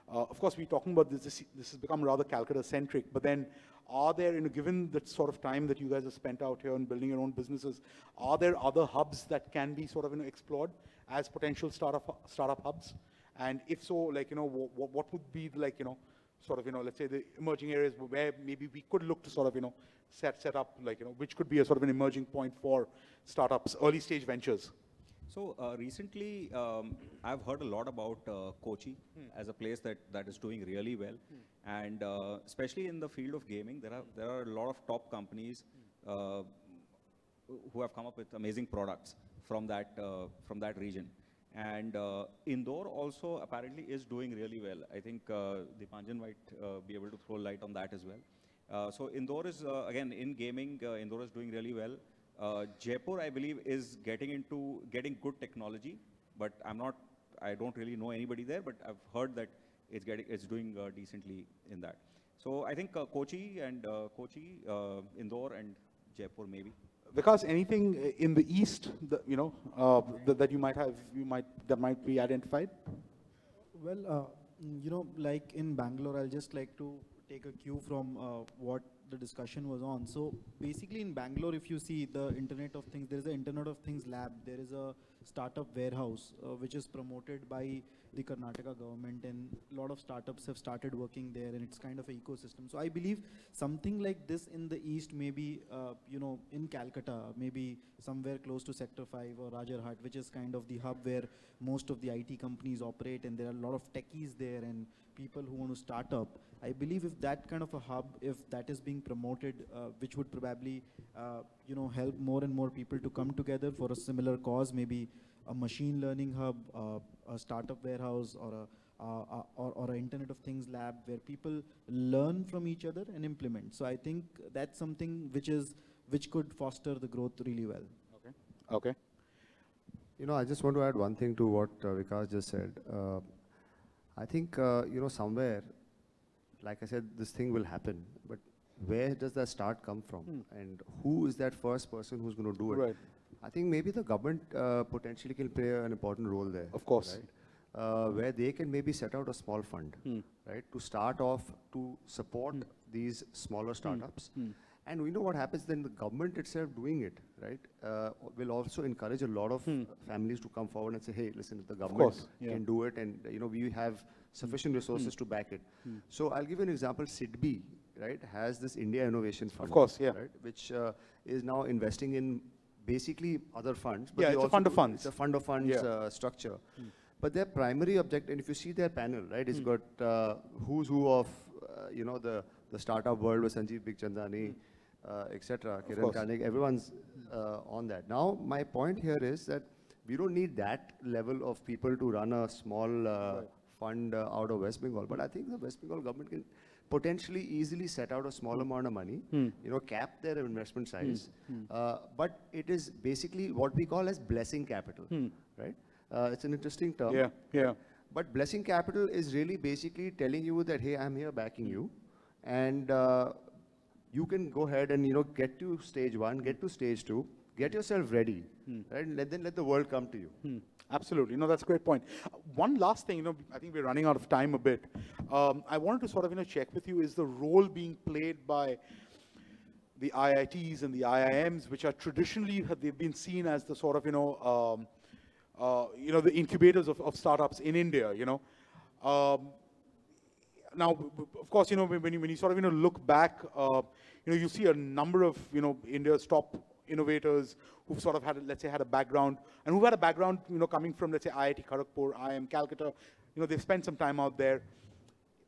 Of course, we're talking about this has become rather Calcutta-centric, but then are there, given the sort of time that you guys have spent out here and building your own businesses, are there other hubs that can be sort of, explored as potential startup hubs? And if so, what would be sort of, let's say the emerging areas where maybe we could look to sort of, set up, which could be a sort of an emerging point for startups, early stage ventures? So recently, I've heard a lot about Kochi as a place that is doing really well, and especially in the field of gaming, there are a lot of top companies who have come up with amazing products from that region. And Indore also apparently is doing really well. I think Dipanjan might be able to throw light on that as well. So Indore is again in gaming. Indore is doing really well. Jaipur, I believe, is getting good technology, but I don't really know anybody there, but I've heard that it's doing decently in that. So I think Kochi, Indore and Jaipur maybe. Because anything in the East, that that might be identified? Well, like in Bangalore, I'll just like to take a cue from what the discussion was on. So basically in Bangalore, if you see the Internet of Things, there is an Internet of Things lab. There is a startup warehouse which is promoted by the Karnataka government, and a lot of startups have started working there, and it's kind of an ecosystem. So I believe something like this in the East, maybe in Calcutta, maybe somewhere close to Sector 5 or Rajarhat, which is kind of the hub where most of the IT companies operate, and there are a lot of techies there and people who want to start up. I believe if that kind of a hub, if that is being promoted, which would probably help more and more people to come together for a similar cause, maybe a machine learning hub, a startup warehouse, or an Internet of Things lab where people learn from each other and implement. So I think that's something which could foster the growth really well. Okay. I just want to add one thing to what Vikas just said. I think, somewhere, like I said, this thing will happen, but where does that start come from? And who is that first person who's going to do it? Right. I think maybe the government potentially can play an important role there. Of course. Right? Where they can maybe set out a small fund, right, to start off to support these smaller startups. And we know what happens then, the government itself doing it, right, will also encourage a lot of families to come forward and say, hey, listen, if the government can do it, and we have sufficient resources to back it. So I'll give you an example. SIDBI, right, has this India Innovation Fund, of course, right, which is now investing in basically other funds. But it's a fund of funds. It's a fund of funds structure. But their primary objective, and if you see their panel, right, it's got who's who of, the startup world with Sanjeev Bikhchandani, etc., Kiran Karnik, everyone's on that. Now, my point here is that we don't need that level of people to run a small fund out of West Bengal, but I think the West Bengal government can potentially easily set out a small amount of money, cap their investment size, but it is basically what we call as blessing capital, right? It's an interesting term. Yeah. But blessing capital is really basically telling you that, hey, I'm here backing you, and you can go ahead and get to stage 1, get to stage 2, Get yourself ready, right? And then let the world come to you. Absolutely. No, that's a great point. One last thing, I think we're running out of time a bit. I wanted to sort of, check with you, is the role being played by the IITs and the IIMs, which are traditionally, they've been seen as the sort of, the incubators of startups in India, now, of course, when you sort of, look back, you see a number of, India's top innovators who've sort of had, let's say, had a background, and who've had a background, coming from, let's say, IIT Kharagpur, IIM Calcutta, they've spent some time out there.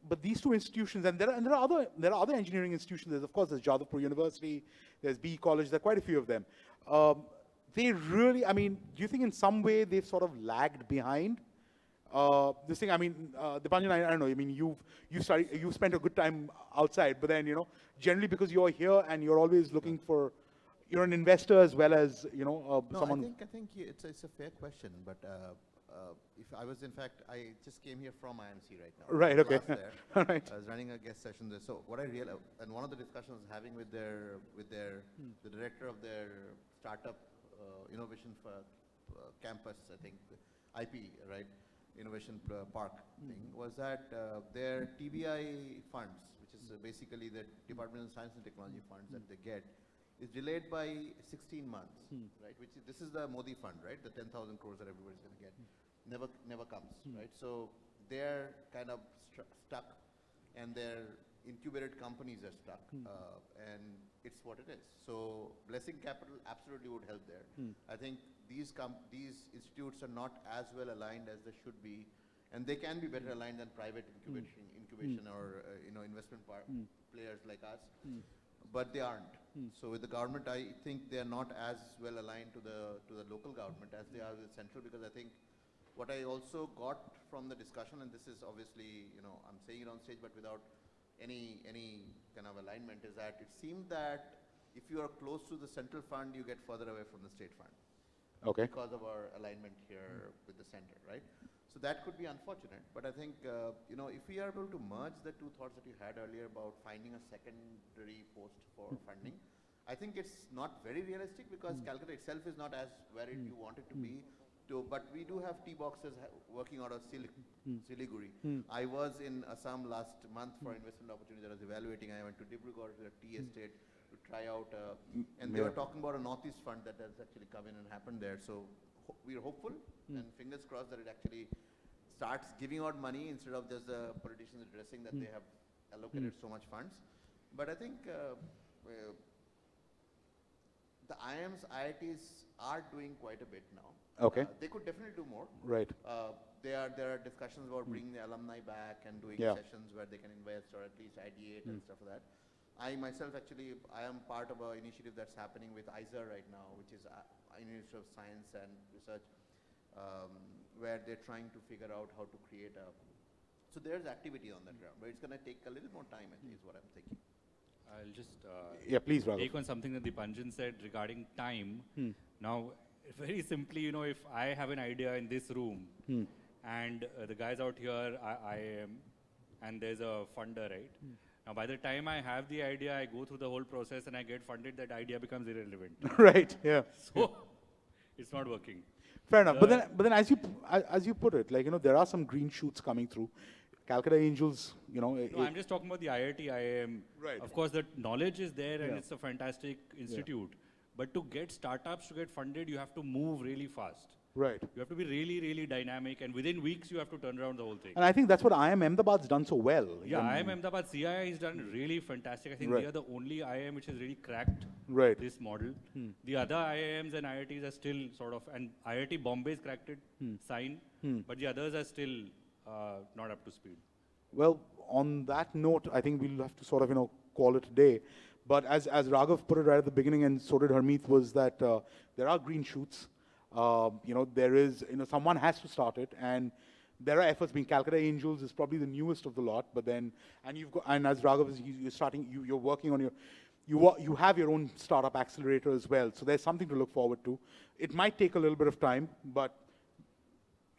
But these two institutions, and there are other engineering institutions. There's, of course, there's Jadavpur University, there's BE College, there are quite a few of them. They really, do you think in some way they've sort of lagged behind? This thing, Dipanjan, I don't know, you've spent a good time outside, but then, generally because you're here and you're always looking for, you're an investor as well as, someone. I think it's a fair question, but if I was, in fact, I just came here from IMC right now. Right, okay. There. Right. I was running a guest session there. So what I realized, and one of the discussions I was having with the director of their startup innovation campus, I think, IP, right? Innovation Park thing, was that their TBI funds, which is basically the Department of Science and Technology funds that they get, is delayed by 16 months, right? This is the Modi fund, right? The 10,000 crores that everybody's going to get, never comes, right? So they're kind of stuck, and their incubated companies are stuck, and it's what it is. So blessing capital absolutely would help there. I think these institutes are not as well aligned as they should be, and they can be better aligned than private incubation or investment players like us, but they aren't. So with the government, I think they are not as well aligned to the local government as they are with central, because I think what I also got from the discussion, and this is obviously, I'm saying it on stage, but without any kind of alignment, is that it seemed that if you are close to the central fund, you get further away from the state fund. Okay. Because of our alignment here with the center, right? So that could be unfortunate, but I think, if we are able to merge the two thoughts that you had earlier about finding a secondary post for funding, I think it's not very realistic, because Calcutta itself is not as where you want it to be. But we do have T-boxes working out of Siliguri. I was in Assam last month for investment opportunity that I was evaluating. I went to Dibrugarh to a tea estate to try out, and they were talking about a Northeast fund that has actually come in and happened there. So we're hopeful, and fingers crossed that it actually starts giving out money instead of just the politicians addressing that they have allocated so much funds. But I think the IIMs, IITs are doing quite a bit now. Okay. They could definitely do more. Right. There are discussions about bringing the alumni back and doing sessions where they can invest or at least ideate and stuff like that. I myself actually, I am part of an initiative that's happening with ISA right now, which is Institute of Science and Research, where they're trying to figure out how to create so there's activity on that ground, but it's going to take a little more time, I think, is what I'm thinking. I'll just please, Raghav. take on something that Dipanjan said regarding time. Now, very simply, if I have an idea in this room, and the guys out here, I am, and there's a funder, right? Now, by the time I have the idea, I go through the whole process and I get funded, that idea becomes irrelevant. Right, yeah. So, it's not working. Fair enough. But then as you put it, there are some green shoots coming through. Calcutta Angels, No, I'm just talking about the IIT, IIM. Right. Of course, the knowledge is there and it's a fantastic institute. But to get startups to get funded, you have to move really fast. Right. You have to be really, really dynamic, and within weeks, you have to turn around the whole thing. And I think that's what IIM Ahmedabad's done so well. Yeah, IIM Ahmedabad, CII has done really fantastic. I think they are the only IIM which has really cracked this model. The other IIMs and IITs are still sort of, and IIT Bombay's cracked it, but the others are still not up to speed. Well, on that note, I think we'll have to sort of, call it a day. But as Raghav put it right at the beginning, and so did Harmeet, was that there are green shoots. There is, someone has to start it, and there are efforts being. Calcutta Angels is probably the newest of the lot, but then, and as Raghav is, you're working on you have your own startup accelerator as well. So there's something to look forward to. It might take a little bit of time, but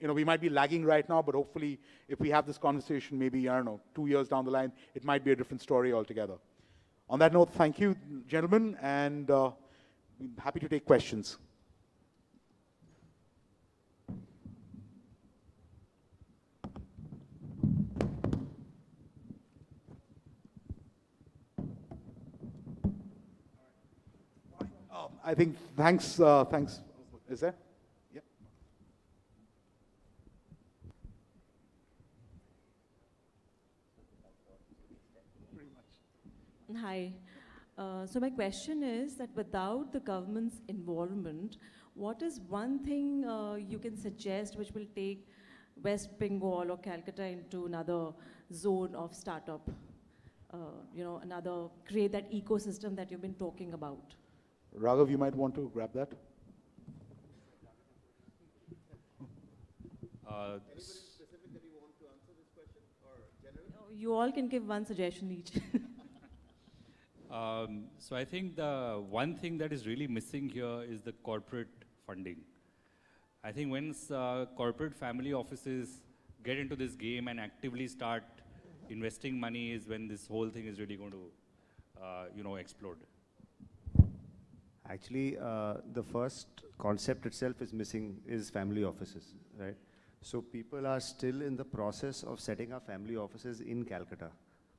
we might be lagging right now, but hopefully if we have this conversation, maybe, 2 years down the line, it might be a different story altogether. On that note, thank you, gentlemen, and I'm happy to take questions. I think, thanks. Is there? Yep. Pretty much. Hi. So my question is that without the government's involvement, what is one thing you can suggest which will take West Bengal or Calcutta into another zone of startup? Create that ecosystem that you've been talking about. Raghav, you might want to grab that. Anybody specific that you want to answer this question, or general? You all can give one suggestion each. So I think the one thing that is really missing here is the corporate funding. I think once corporate family offices get into this game and actively start investing money is when this whole thing is really going to, explode. Actually, the first concept itself is missing is family offices, right? So people are still in the process of setting up family offices in Calcutta.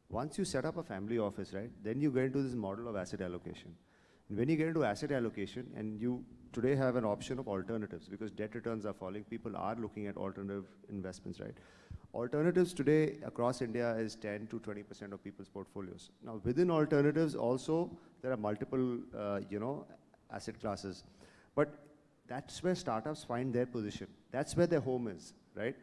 Once you set up a family office, right, then you get into this model of asset allocation. And when you get into asset allocation, and you today have an option of alternatives, because debt returns are falling, people are looking at alternative investments, right? Alternatives today across India is 10 to 20% of people's portfolios. Now, within alternatives also, there are multiple, asset classes. But that's where startups find their position. That's where their home is, right?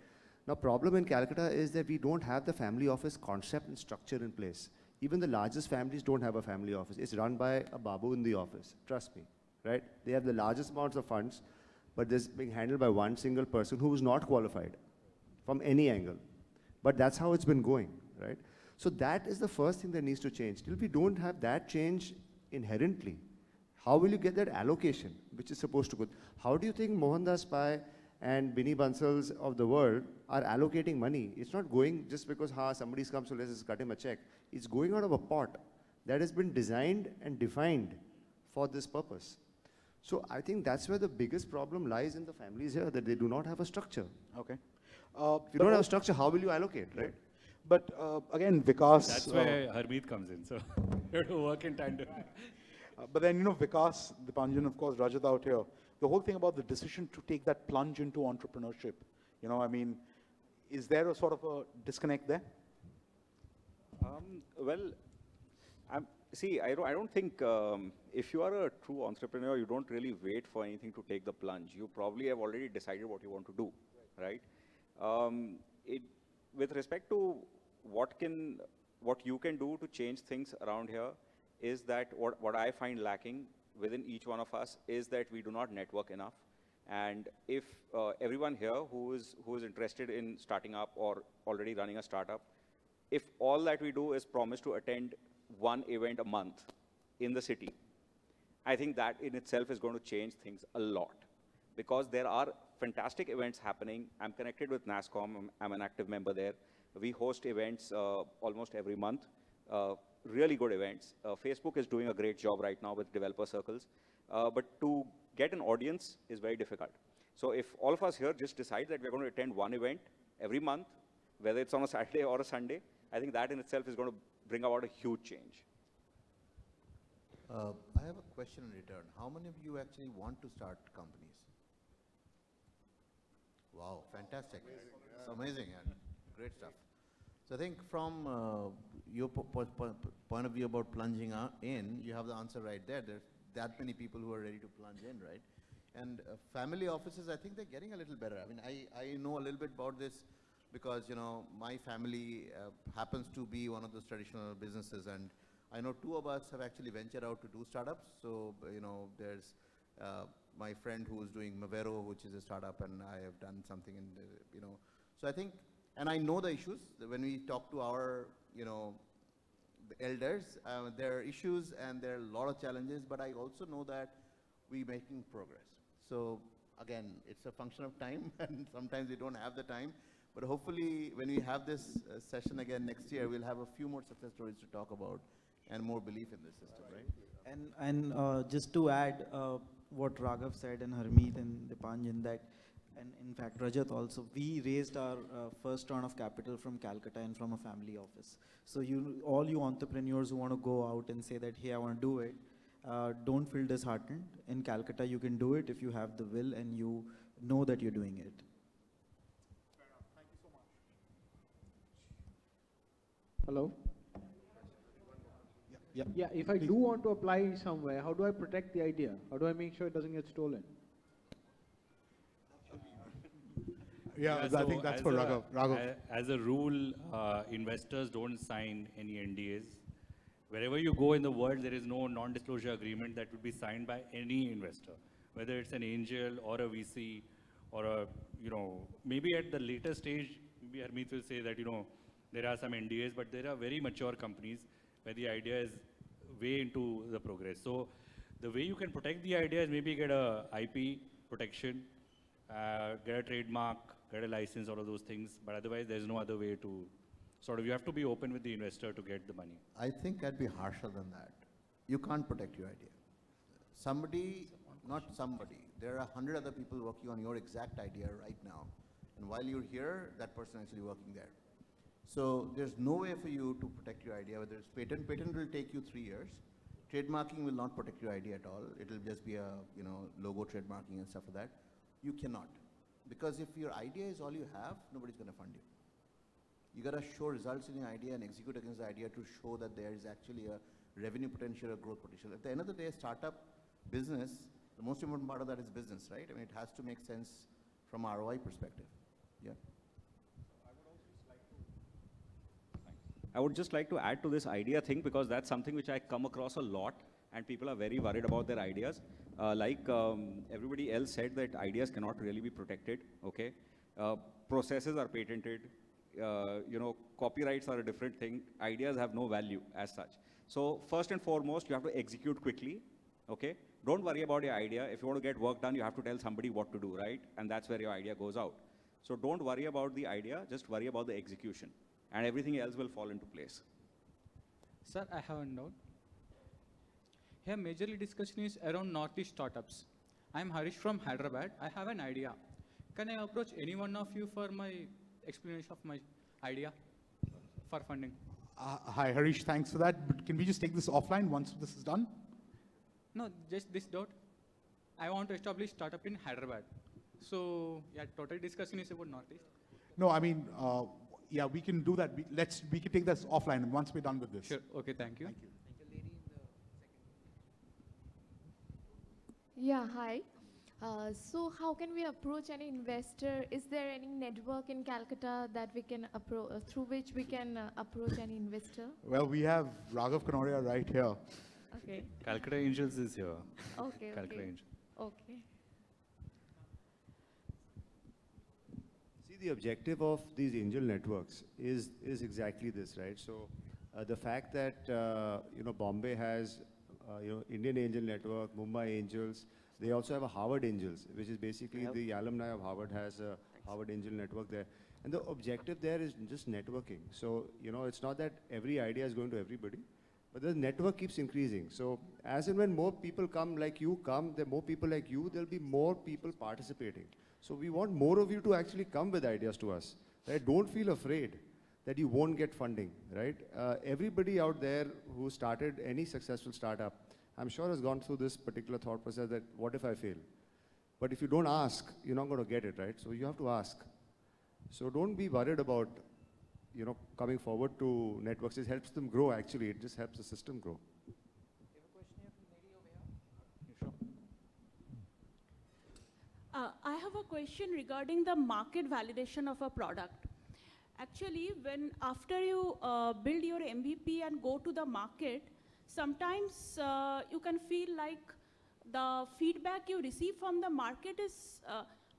Now, problem in Calcutta is that we don't have the family office concept and structure in place. Even the largest families don't have a family office. It's run by a babu in the office, trust me, right? They have the largest amounts of funds, but this is being handled by one single person who is not qualified from any angle. But that's how it's been going, right? So that is the first thing that needs to change. Till we don't have that change inherently, how will you get that allocation, which is supposed to go? How do you think Mohandas Pai and Binny Bansals of the world are allocating money? It's not going just because somebody comes, so let's just cut him a check. It's going out of a pot that has been designed and defined for this purpose. So I think that's where the biggest problem lies in the families here, that they do not have a structure. Okay. If you don't have a structure, how will you allocate, right? But again, Vikas... That's where Harmeet comes in, so you have to work in tandem. But then, Vikas, Dipanjan, of course, Rajat out here, the whole thing about the decision to take that plunge into entrepreneurship, is there a sort of a disconnect there? I don't think if you are a true entrepreneur, you don't really wait for anything to take the plunge. You probably have already decided what you want to do, right? With respect to what you can do to change things around here is that what I find lacking within each one of us is that we do not network enough. And if everyone here who is interested in starting up or already running a startup, if all that we do is promise to attend one event a month in the city, I think that in itself is going to change things a lot, because there are fantastic events happening. I'm connected with NASSCOM. I'm an active member there. We host events almost every month, really good events. Facebook is doing a great job right now with developer circles, but to get an audience is very difficult. So if all of us here just decide that we're going to attend one event every month, whether it's on a Saturday or a Sunday, I think that in itself is going to bring about a huge change. I have a question in return. How many of you actually want to start companies? Wow, fantastic. It's amazing and great stuff. So I think from your point of view about plunging in, you have the answer right there. There's that many people who are ready to plunge in, right? And family offices, I think they're getting a little better. I mean, I know a little bit about this because, my family happens to be one of those traditional businesses, and I know two of us have actually ventured out to do startups. So, there's my friend who is doing Mavero, which is a startup, and I have done something in the, So I think, and I know the issues. When we talk to our, the elders, there are issues and there are a lot of challenges, but I also know that we're making progress. So again, it's a function of time, and sometimes we don't have the time. But hopefully, when we have this session again next year, we'll have a few more success stories to talk about and more belief in this system, right? And just to add what Raghav said and Harmeet and Dipanjan, that, and in fact Rajat also, we raised our first round of capital from Calcutta and from a family office. So all you entrepreneurs who want to go out and say that, hey, I want to do it, don't feel disheartened. In Calcutta, you can do it if you have the will and you know that you're doing it. Fair enough. Thank you so much. Hello? Yeah. Yeah, if I do want to apply somewhere, how do I protect the idea? How do I make sure it doesn't get stolen? Yeah, I think that's for Raghav. As a rule, investors don't sign any NDAs. Wherever you go in the world, there is no non-disclosure agreement that would be signed by any investor, whether it's an angel or a VC or a, maybe at the later stage, maybe Harmeet will say that, there are some NDAs, but there are very mature companies where the idea is way into the progress. So the way you can protect the idea is maybe get a IP protection, get a trademark, get a license, all of those things. But otherwise, there's no other way to you have to be open with the investor to get the money. I think I'd be harsher than that. You can't protect your idea. Somebody, not somebody, there are 100 other people working on your exact idea right now. And while you're here, that person actually working there. So there's no way for you to protect your idea, whether it's patent. Patent will take you 3 years. Trademarking will not protect your idea at all. It'll just be a, logo trademarking and stuff like that. You cannot. Because if your idea is all you have, nobody's going to fund you. You got to show results in your idea and execute against the idea to show that there is actually a revenue potential or growth potential. At the end of the day, startup business, the most important part of that is business, right? I mean, it has to make sense from ROI perspective. Yeah. I would just like to add to this idea thing, because that's something which I come across a lot, and people are very worried about their ideas. Everybody else said, that ideas cannot really be protected, okay? Processes are patented. Copyrights are a different thing. Ideas have no value as such. So first and foremost, you have to execute quickly, okay? Don't worry about your idea. If you want to get work done, you have to tell somebody what to do, right? And that's where your idea goes out. So don't worry about the idea, just worry about the execution. And everything else will fall into place. Sir, I have a note. Here, majorly discussion is around Northeast startups. I'm Harish from Hyderabad. I have an idea. Can I approach any one of you for my explanation of my idea for funding? Hi, Harish. Thanks for that. But can we just take this offline once this is done? No, just this dot. I want to establish startup in Hyderabad. So, yeah, total discussion is about Northeast. No, I mean, yeah, we can do that. We can take this offline once we're done with this. Sure. Okay, thank you. Thank you. Yeah, hi. So how can we approach any investor? Is there any network in Calcutta that we can through which we can approach any investor? Well, we have Raghav Kanoria right here. Okay. Calcutta Angels is here. Okay. Calcutta Okay. Angels. Okay. See, the objective of these angel networks is exactly this, right? So the fact that, Bombay has, Indian Angel Network, Mumbai Angels, they also have a Harvard Angels, which is basically the alumni of Harvard has a Harvard Angel Network there. And the objective there is just networking. So, it's not that every idea is going to everybody, but the network keeps increasing. So as and when more people come like you come, there are more people like you, there'll be more people participating. So we want more of you to actually come with ideas to us. Right? Don't feel afraid that you won't get funding, right? Everybody out there who started any successful startup, I'm sure has gone through this particular thought process that, what if I fail? But if you don't ask, you're not going to get it, right? So you have to ask. So don't be worried about, coming forward to networks. It helps them grow, actually. It just helps the system grow. I have a question regarding the market validation of a product. Actually, after you build your MVP and go to the market, sometimes you can feel like the feedback you receive from the market is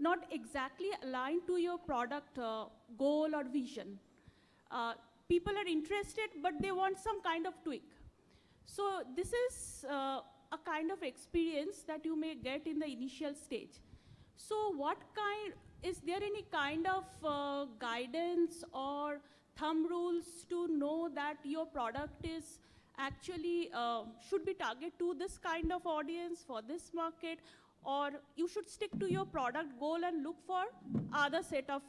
not exactly aligned to your product goal or vision. People are interested, but they want some kind of tweak. So this is a kind of experience that you may get in the initial stage. So is there any kind of guidance or thumb rules to know that your product is actually should be target to this kind of audience for this market, or you should stick to your product goal and look for other set of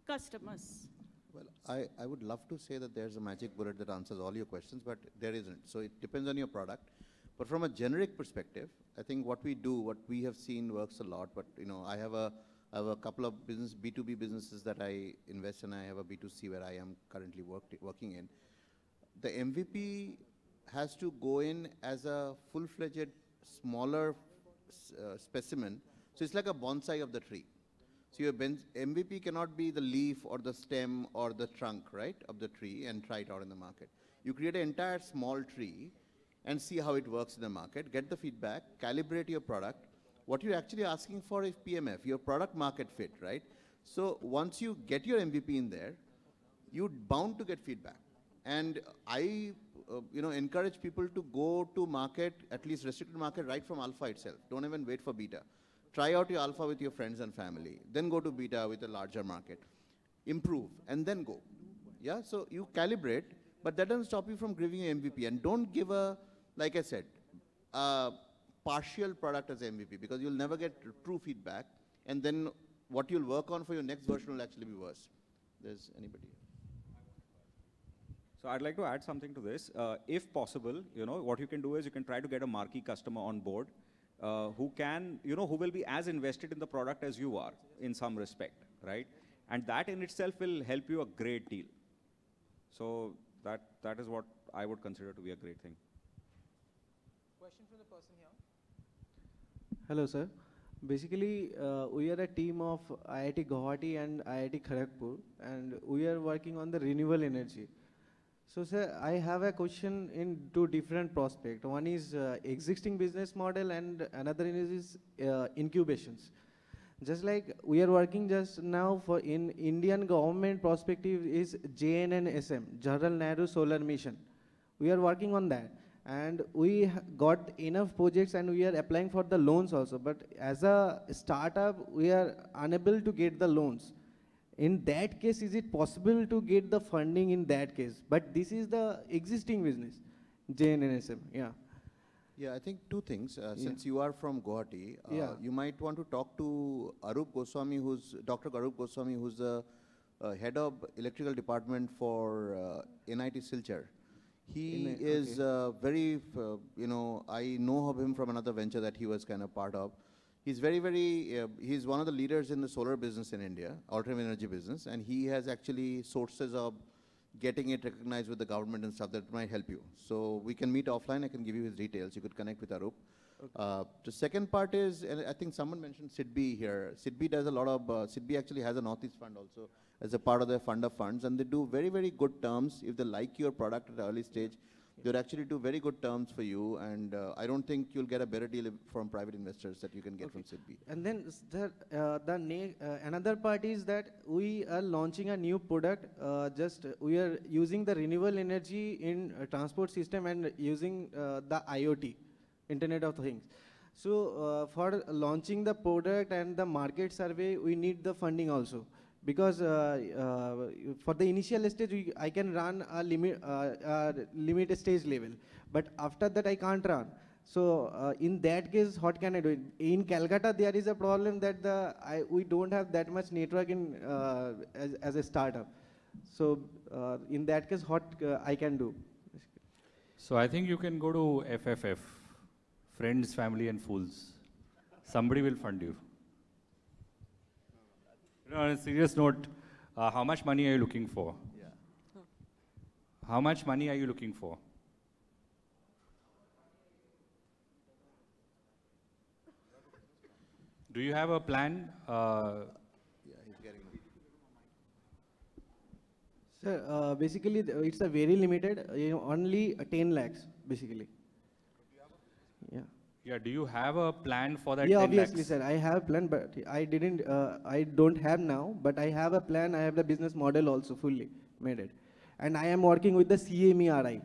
customers? Well, I would love to say that there's a magic bullet that answers all your questions, but there isn't. So it depends on your product. But from a generic perspective, I think what we have seen works a lot. But I have a couple of B2B businesses that I invest in. I have a B2C where I am currently working in. The MVP has to go in as a full-fledged, smaller specimen. So it's like a bonsai of the tree. So your MVP cannot be the leaf or the stem or the trunk, right, of the tree and try it out in the market. You create an entire small tree and see how it works in the market, get the feedback, calibrate your product. What you're actually asking for is PMF, your product market fit, right? So once you get your MVP in there, you're bound to get feedback. And I encourage people to go to market, at least restricted market, right from alpha itself. Don't even wait for beta. Try out your alpha with your friends and family. Then go to beta with a larger market. Improve, and then go. Yeah, so you calibrate, but that doesn't stop you from giving an MVP. And don't give like I said, a partial product as MVP, because you'll never get true feedback. And then what you'll work on for your next version will actually be worse. There's anybody here? So I'd like to add something to this. If possible, what you can do is you can try to get a marquee customer on board who will be as invested in the product as you are in some respect, right? And that in itself will help you a great deal. So that is what I would consider to be a great thing. Question from the person here. Hello, sir. Basically, we are a team of IIT Guwahati and IIT Kharagpur, and we are working on the renewable energy. So, sir, I have a question in two different prospects. One is existing business model, and another is incubations. Just like we are working just now for in Indian government perspective is JNNSM, Jawaharlal Nehru Solar Mission. We are working on that. And we got enough projects and we are applying for the loans also. But as a startup, we are unable to get the loans. In that case, is it possible to get the funding in that case? But this is the existing business, JNNSM, yeah. Yeah, I think two things. Since you are from Guwahati, you might want to talk to Dr. Arup Goswami, who's the head of electrical department for NIT Silchar. He is very, I know of him from another venture that he was kind of part of. He's he's one of the leaders in the solar business in India, alternative energy business, and he has actually sources of getting it recognized with the government and stuff that might help you. So we can meet offline, I can give you his details, you could connect with Arup. Okay. The second part is, and I think someone mentioned SIDBI here. SIDBI does a lot of, SIDBI actually has a Northeast Fund also as a part of their fund of funds, and they do very, very good terms. If they like your product at the early stage, they'll actually do very good terms for you, and I don't think you'll get a better deal from private investors that you can get from SIDBI. And then another part is that we are launching a new product, we are using the renewable energy in transport system and using the IoT, Internet of Things. So for launching the product and the market survey, we need the funding also. Because for the initial stage, I can run a limit stage level. But after that, I can't run. So in that case, what can I do? In Kolkata, there is a problem that we don't have that much network as a startup. So in that case, what I can do? So I think you can go to FFF, Friends, Family and Fools. Somebody will fund you. On a serious note, how much money are you looking for? Yeah. How much money are you looking for? Do you have a plan? Yeah, he's getting it. Sir, basically, it's a very limited, only 10 lakhs, basically. Yeah. Yeah, do you have a plan for that? Yeah, 10 obviously, lakhs? sir. I have plan, but I don't have now, but I have a plan. I have the business model also fully made it. And I am working with the CMERI.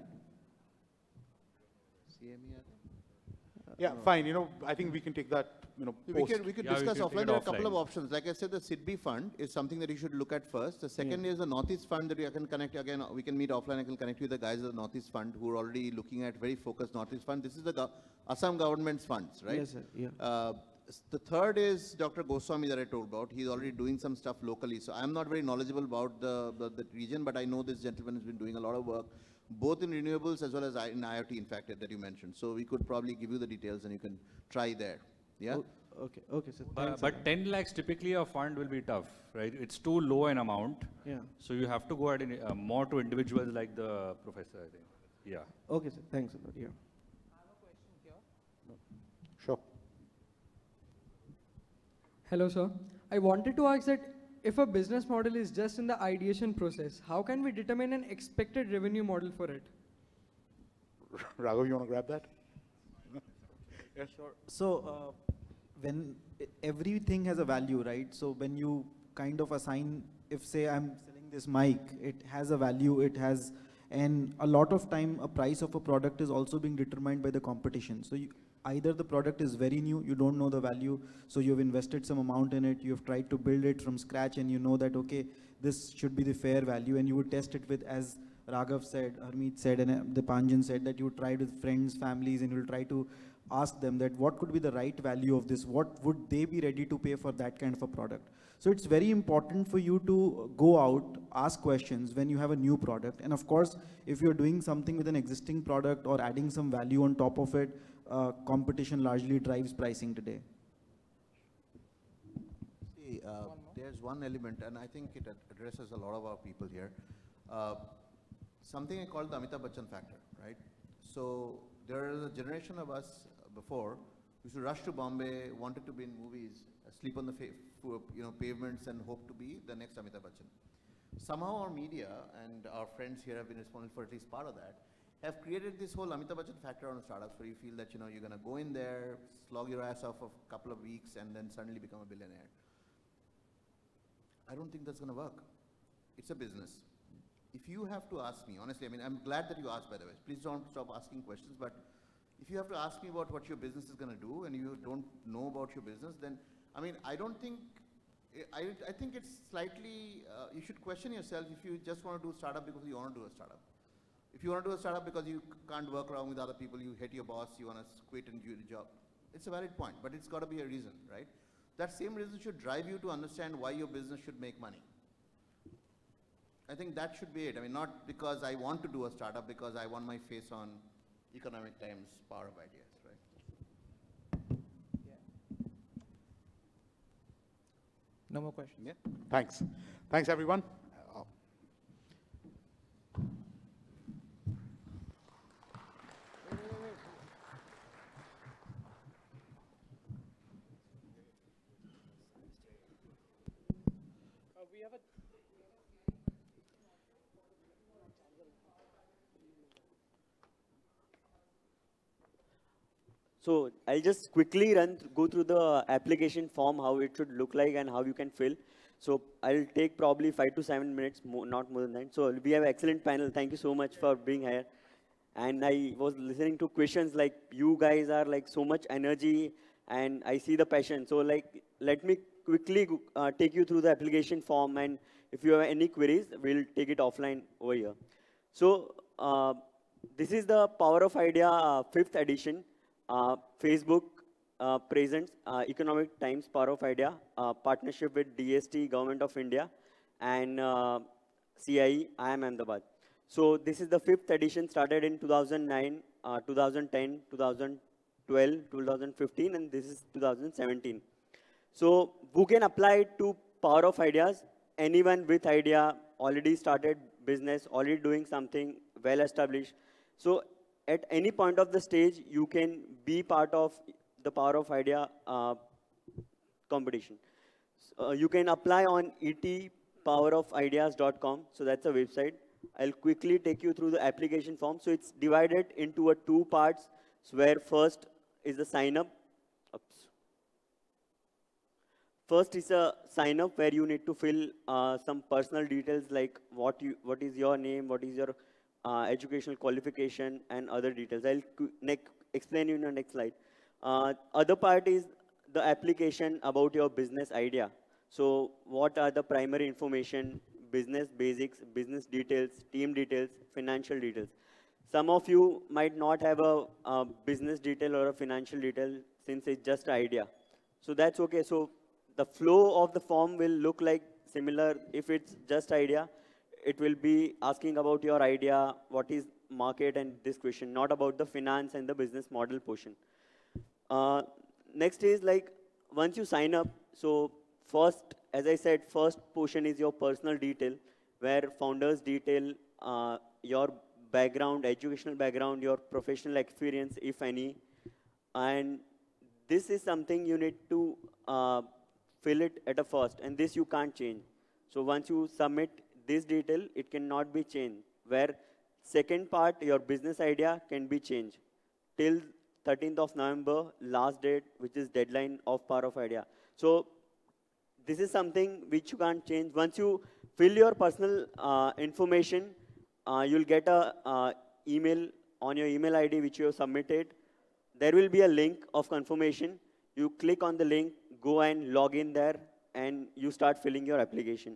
Yeah, fine. I think we can take that We could Yeah, we discuss can take offline. it There are a couple of offline. options. Like I said, the SIDBI fund is something that you should look at first. The second is the Northeast fund that we can connect. Again, we can meet offline. I can connect you with the guys of the Northeast fund who are already looking at very focused Northeast fund. This is the Assam government's funds, right? Yes, sir. Yeah. The third is Dr. Goswami that I told about. He's already doing some stuff locally. So I'm not very knowledgeable about the region, but I know this gentleman has been doing a lot of work, both in renewables as well as in IoT, in fact, that you mentioned. So we could probably give you the details and you can try there. Yeah? Okay, sir. Thanks. But 10 lakhs, typically a fund will be tough, right? It's too low an amount. Yeah. So you have to go ahead and more to individuals like the professor, I think. Yeah. Okay, sir. Thanks a lot. Yeah. Sure. Hello, sir. I wanted to ask that if a business model is just in the ideation process, how can we determine an expected revenue model for it? Raghav, you want to grab that? Yes. Sure. So when everything has a value, right? So when you kind of assign, if say I'm selling this mic, it has a value, it has, and a lot of time a price of a product is also being determined by the competition. So either the product is very new, you don't know the value, so you've invested some amount in it, you've tried to build it from scratch and you know that, okay, this should be the fair value, and you would test it with, as Raghav said, Harmeet said, and Dipanjan said, that you would try it with friends, families, and you'll try to ask them that what could be the right value of this, what would they be ready to pay for that kind of a product. So it's very important for you to go out, ask questions when you have a new product, and of course, if you're doing something with an existing product or adding some value on top of it, competition largely drives pricing today. See, there's one element, and I think it addresses a lot of our people here. Something I call the Amitabh Bachchan factor, right? So there is a generation of us before who used to rush to Bombay, wanted to be in movies, sleep on the pavements, and hope to be the next Amitabh Bachchan. Somehow our media and our friends here have been responsible for at least part of that, have created this whole Amitabh Bachchan factor on startups where you feel that you're going to go in there, slog your ass off for a couple of weeks, and then suddenly become a billionaire. I don't think that's going to work. It's a business. If you have to ask me, honestly, I mean, I'm glad that you asked, by the way. Please don't stop asking questions, but if you have to ask me about what your business is going to do and you don't know about your business, then, I mean, I don't think, I think it's slightly, you should question yourself if you just want to do a startup because you want to do a startup. If you want to do a startup because you can't work around with other people, you hate your boss, you want to quit and do the job, it's a valid point, but it's got to be a reason, right? That same reason should drive you to understand why your business should make money. I think that should be it. I mean, not because I want to do a startup, because I want my face on Economic Times Power of Ideas, right? Yeah. No more questions. Yeah. Thanks. Thanks, everyone. We have a So I'll just quickly go through the application form, how it should look like and how you can fill. So I'll take probably 5 to 7 minutes, not more than that. So we have an excellent panel. Thank you so much for being here. And I was listening to questions like, you guys are like so much energy and I see the passion. So like, let me quickly take you through the application form, and if you have any queries, we'll take it offline over here. So this is the Power of Idea 5th edition. Facebook presents Economic Times Power of Idea, partnership with DST, Government of India, and CIE, IIM Ahmedabad. So this is the 5th edition, started in 2009, 2010, 2012, 2015, and this is 2017. So who can apply to Power of Ideas? Anyone with idea, already started business, already doing something well established. So at any point of the stage, you can be part of the Power of Idea competition. You can apply on etpowerofideas.com. So that's a website. I'll quickly take you through the application form. So it's divided into 2 parts, so where first is the sign up. First is a sign up where you need to fill some personal details like what is your name, what is your educational qualification, and other details. I'll explain you in the next slide. Other part is the application about your business idea. So what are the primary information, business basics, business details, team details, financial details. Some of you might not have a business detail or a financial detail since it's just idea. So that's okay. So the flow of the form will look like similar. If it's just idea, it will be asking about your idea, what is market and this question, not about the finance and the business model portion. Next is like once you sign up, so first, as I said, first portion is your personal detail, where founders detail your background, educational background, your professional experience, if any. And this is something you need to fill it at a first, and this you can't change. So once you submit this detail, it cannot be changed. Where second part, your business idea can be changed till 13th of November, last date, which is deadline of Power of Idea. So this is something which you can't change. Once you fill your personal information, you'll get a email on your email ID which you have submitted. There will be a link of confirmation. You click on the link, go and log in there, and you start filling your application.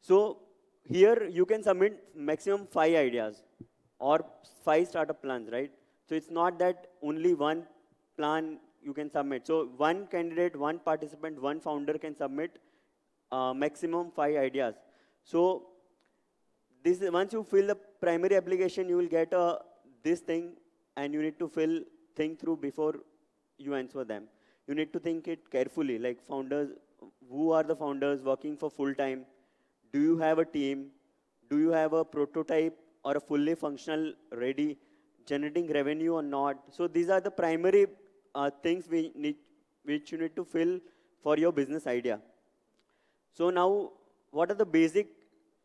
So here you can submit maximum 5 ideas or 5 startup plans, right? So it's not that only one plan you can submit. So one candidate, one participant, one founder can submit maximum 5 ideas. So this once you fill the primary application, you will get this thing, and you need to think through before you answer them. You need to think it carefully, like founders, who are the founders working for full time? Do you have a team? Do you have a prototype or a fully functional ready, generating revenue or not? So these are the primary things which you need to fill for your business idea. So now, what are the basic,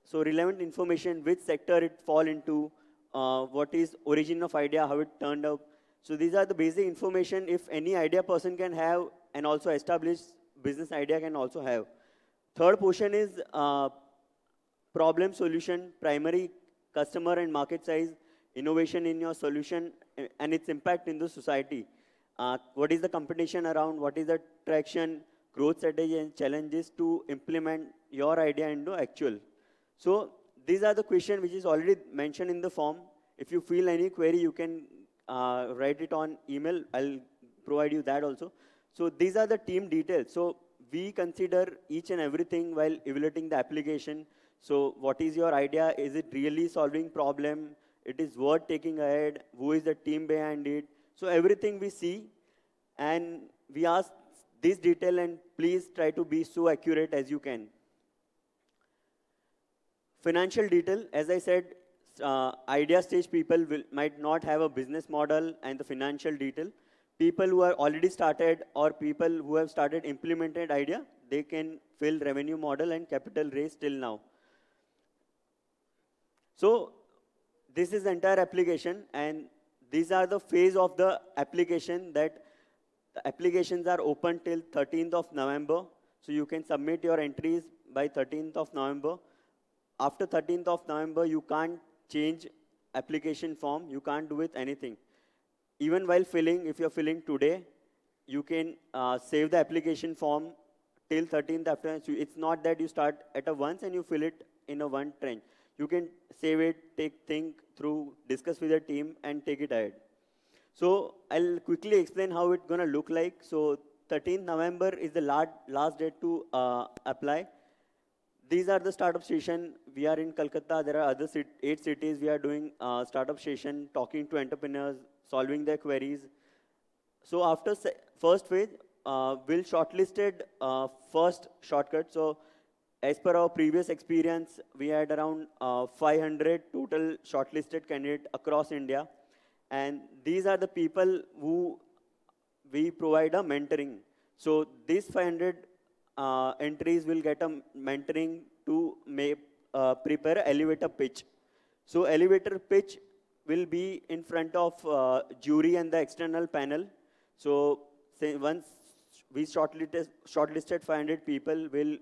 so relevant information, which sector it fall into, what is origin of idea, how it turned out. So these are the basic information if any idea person can have, and also established business idea can also have. Third portion is problem solution, primary customer and market size, innovation in your solution, and its impact in the society. What is the competition around, what is the traction, growth strategy, and challenges to implement your idea into actual. So these are the questions which is already mentioned in the form. If you feel any query, you can write it on email. I'll provide you that also. So these are the team details. So we consider each and everything while evaluating the application. So what is your idea? Is it really solving problem? It is worth taking ahead. Who is the team behind it? So everything we see, and we ask this detail, and please try to be so accurate as you can. Financial detail, as I said, idea stage people might not have a business model and the financial detail. People who are already started or people who have started implemented idea, they can fill revenue model and capital raise till now. So this is the entire application, and these are the phase of the application that the applications are open till 13th of November. So you can submit your entries by 13th of November. After 13th of November, you can't change application form. You can't do with anything. Even while filling, if you're filling today, you can save the application form till 13th after. So it's not that you start at a once and you fill it in a one trench. You can save it, think through, discuss with the team, and take it ahead. So I'll quickly explain how it's going to look like. So 13th November is the last date to apply. These are the startup session. We are in Kolkata. There are other 8 cities. We are doing startup session, talking to entrepreneurs, solving their queries. So after first phase, we'll shortlisted first shortcut. So as per our previous experience, we had around 500 total shortlisted candidates across India. And these are the people who we provide a mentoring. So these 500 entries will get a mentoring to prepare an elevator pitch. So elevator pitch will be in front of jury and the external panel. So say once we shortlisted 500 people, will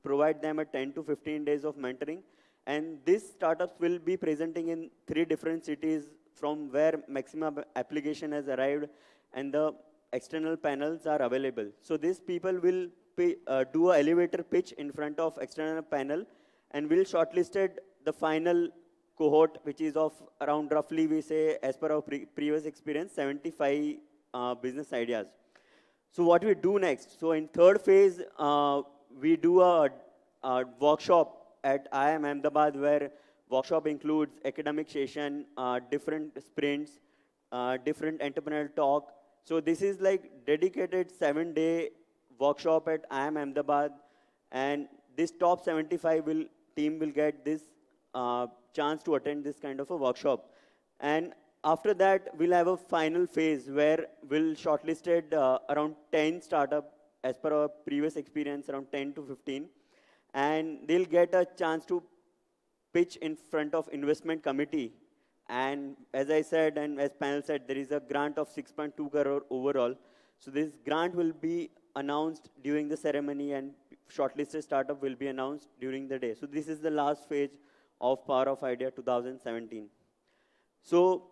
provide them a 10 to 15 days of mentoring. And these startups will be presenting in 3 different cities from where maximum application has arrived. And the external panels are available. So these people will do an elevator pitch in front of external panel, and will shortlisted the final cohort, which is of around roughly, we say, as per our previous experience, 75 business ideas. So what we do next? So in third phase, we do a workshop at IIM Ahmedabad, where workshop includes academic session, different sprints, different entrepreneurial talk. So this is like dedicated 7-day workshop at IIM Ahmedabad, and this top 75 team will get this chance to attend this kind of a workshop. And after that, we'll have a final phase where we'll shortlisted around 10 startup, as per our previous experience, around 10 to 15. And they'll get a chance to pitch in front of investment committee. And as I said, and as panel said, there is a grant of 6.2 crore overall. So this grant will be announced during the ceremony, and shortlisted startup will be announced during the day. So this is the last phase of Power of Idea 2017. So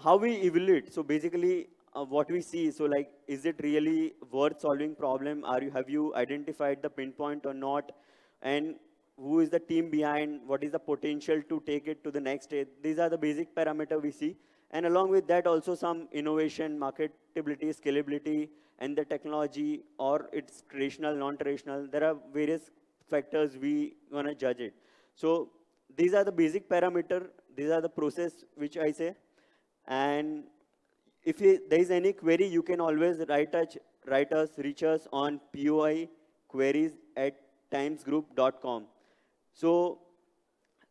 how we evaluate? So basically, what we see, so like, is it really worth solving problem? Have you identified the pinpoint or not? And who is the team behind? What is the potential to take it to the next stage? These are the basic parameters we see. And along with that, also some innovation, marketability, scalability, and the technology, or it's traditional, non-traditional. There are various factors we want to judge it. So these are the basic parameter. These are the process which I say. And if there is any query, you can always reach us on poiqueries@timesgroup.com. So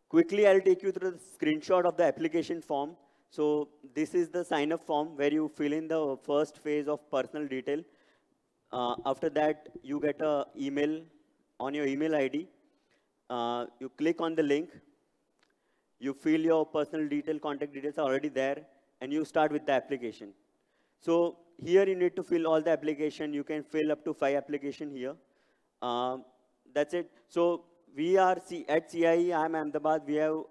quickly, I'll take you through the screenshot of the application form. So this is the sign-up form where you fill in the first phase of personal detail. After that, you get an email on your email ID. You click on the link. You fill your personal detail, contact details are already there, and you start with the application. So here you need to fill all the application. You can fill up to 5 application here. That's it. So we are at CIE, IIM Ahmedabad. We have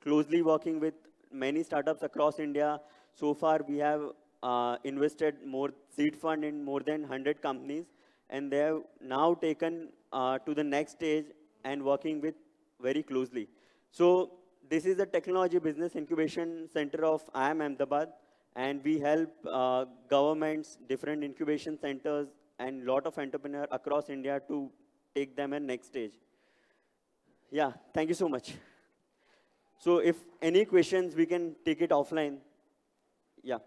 closely working with many startups across India. So far, we have invested more seed fund in more than 100 companies, and they have now taken to the next stage and working with very closely. So this is the Technology Business Incubation Center of IIM Ahmedabad, and we help governments, different incubation centers, and lot of entrepreneurs across India to take them at next stage. Yeah, thank you so much. So if any questions, we can take it offline. Yeah.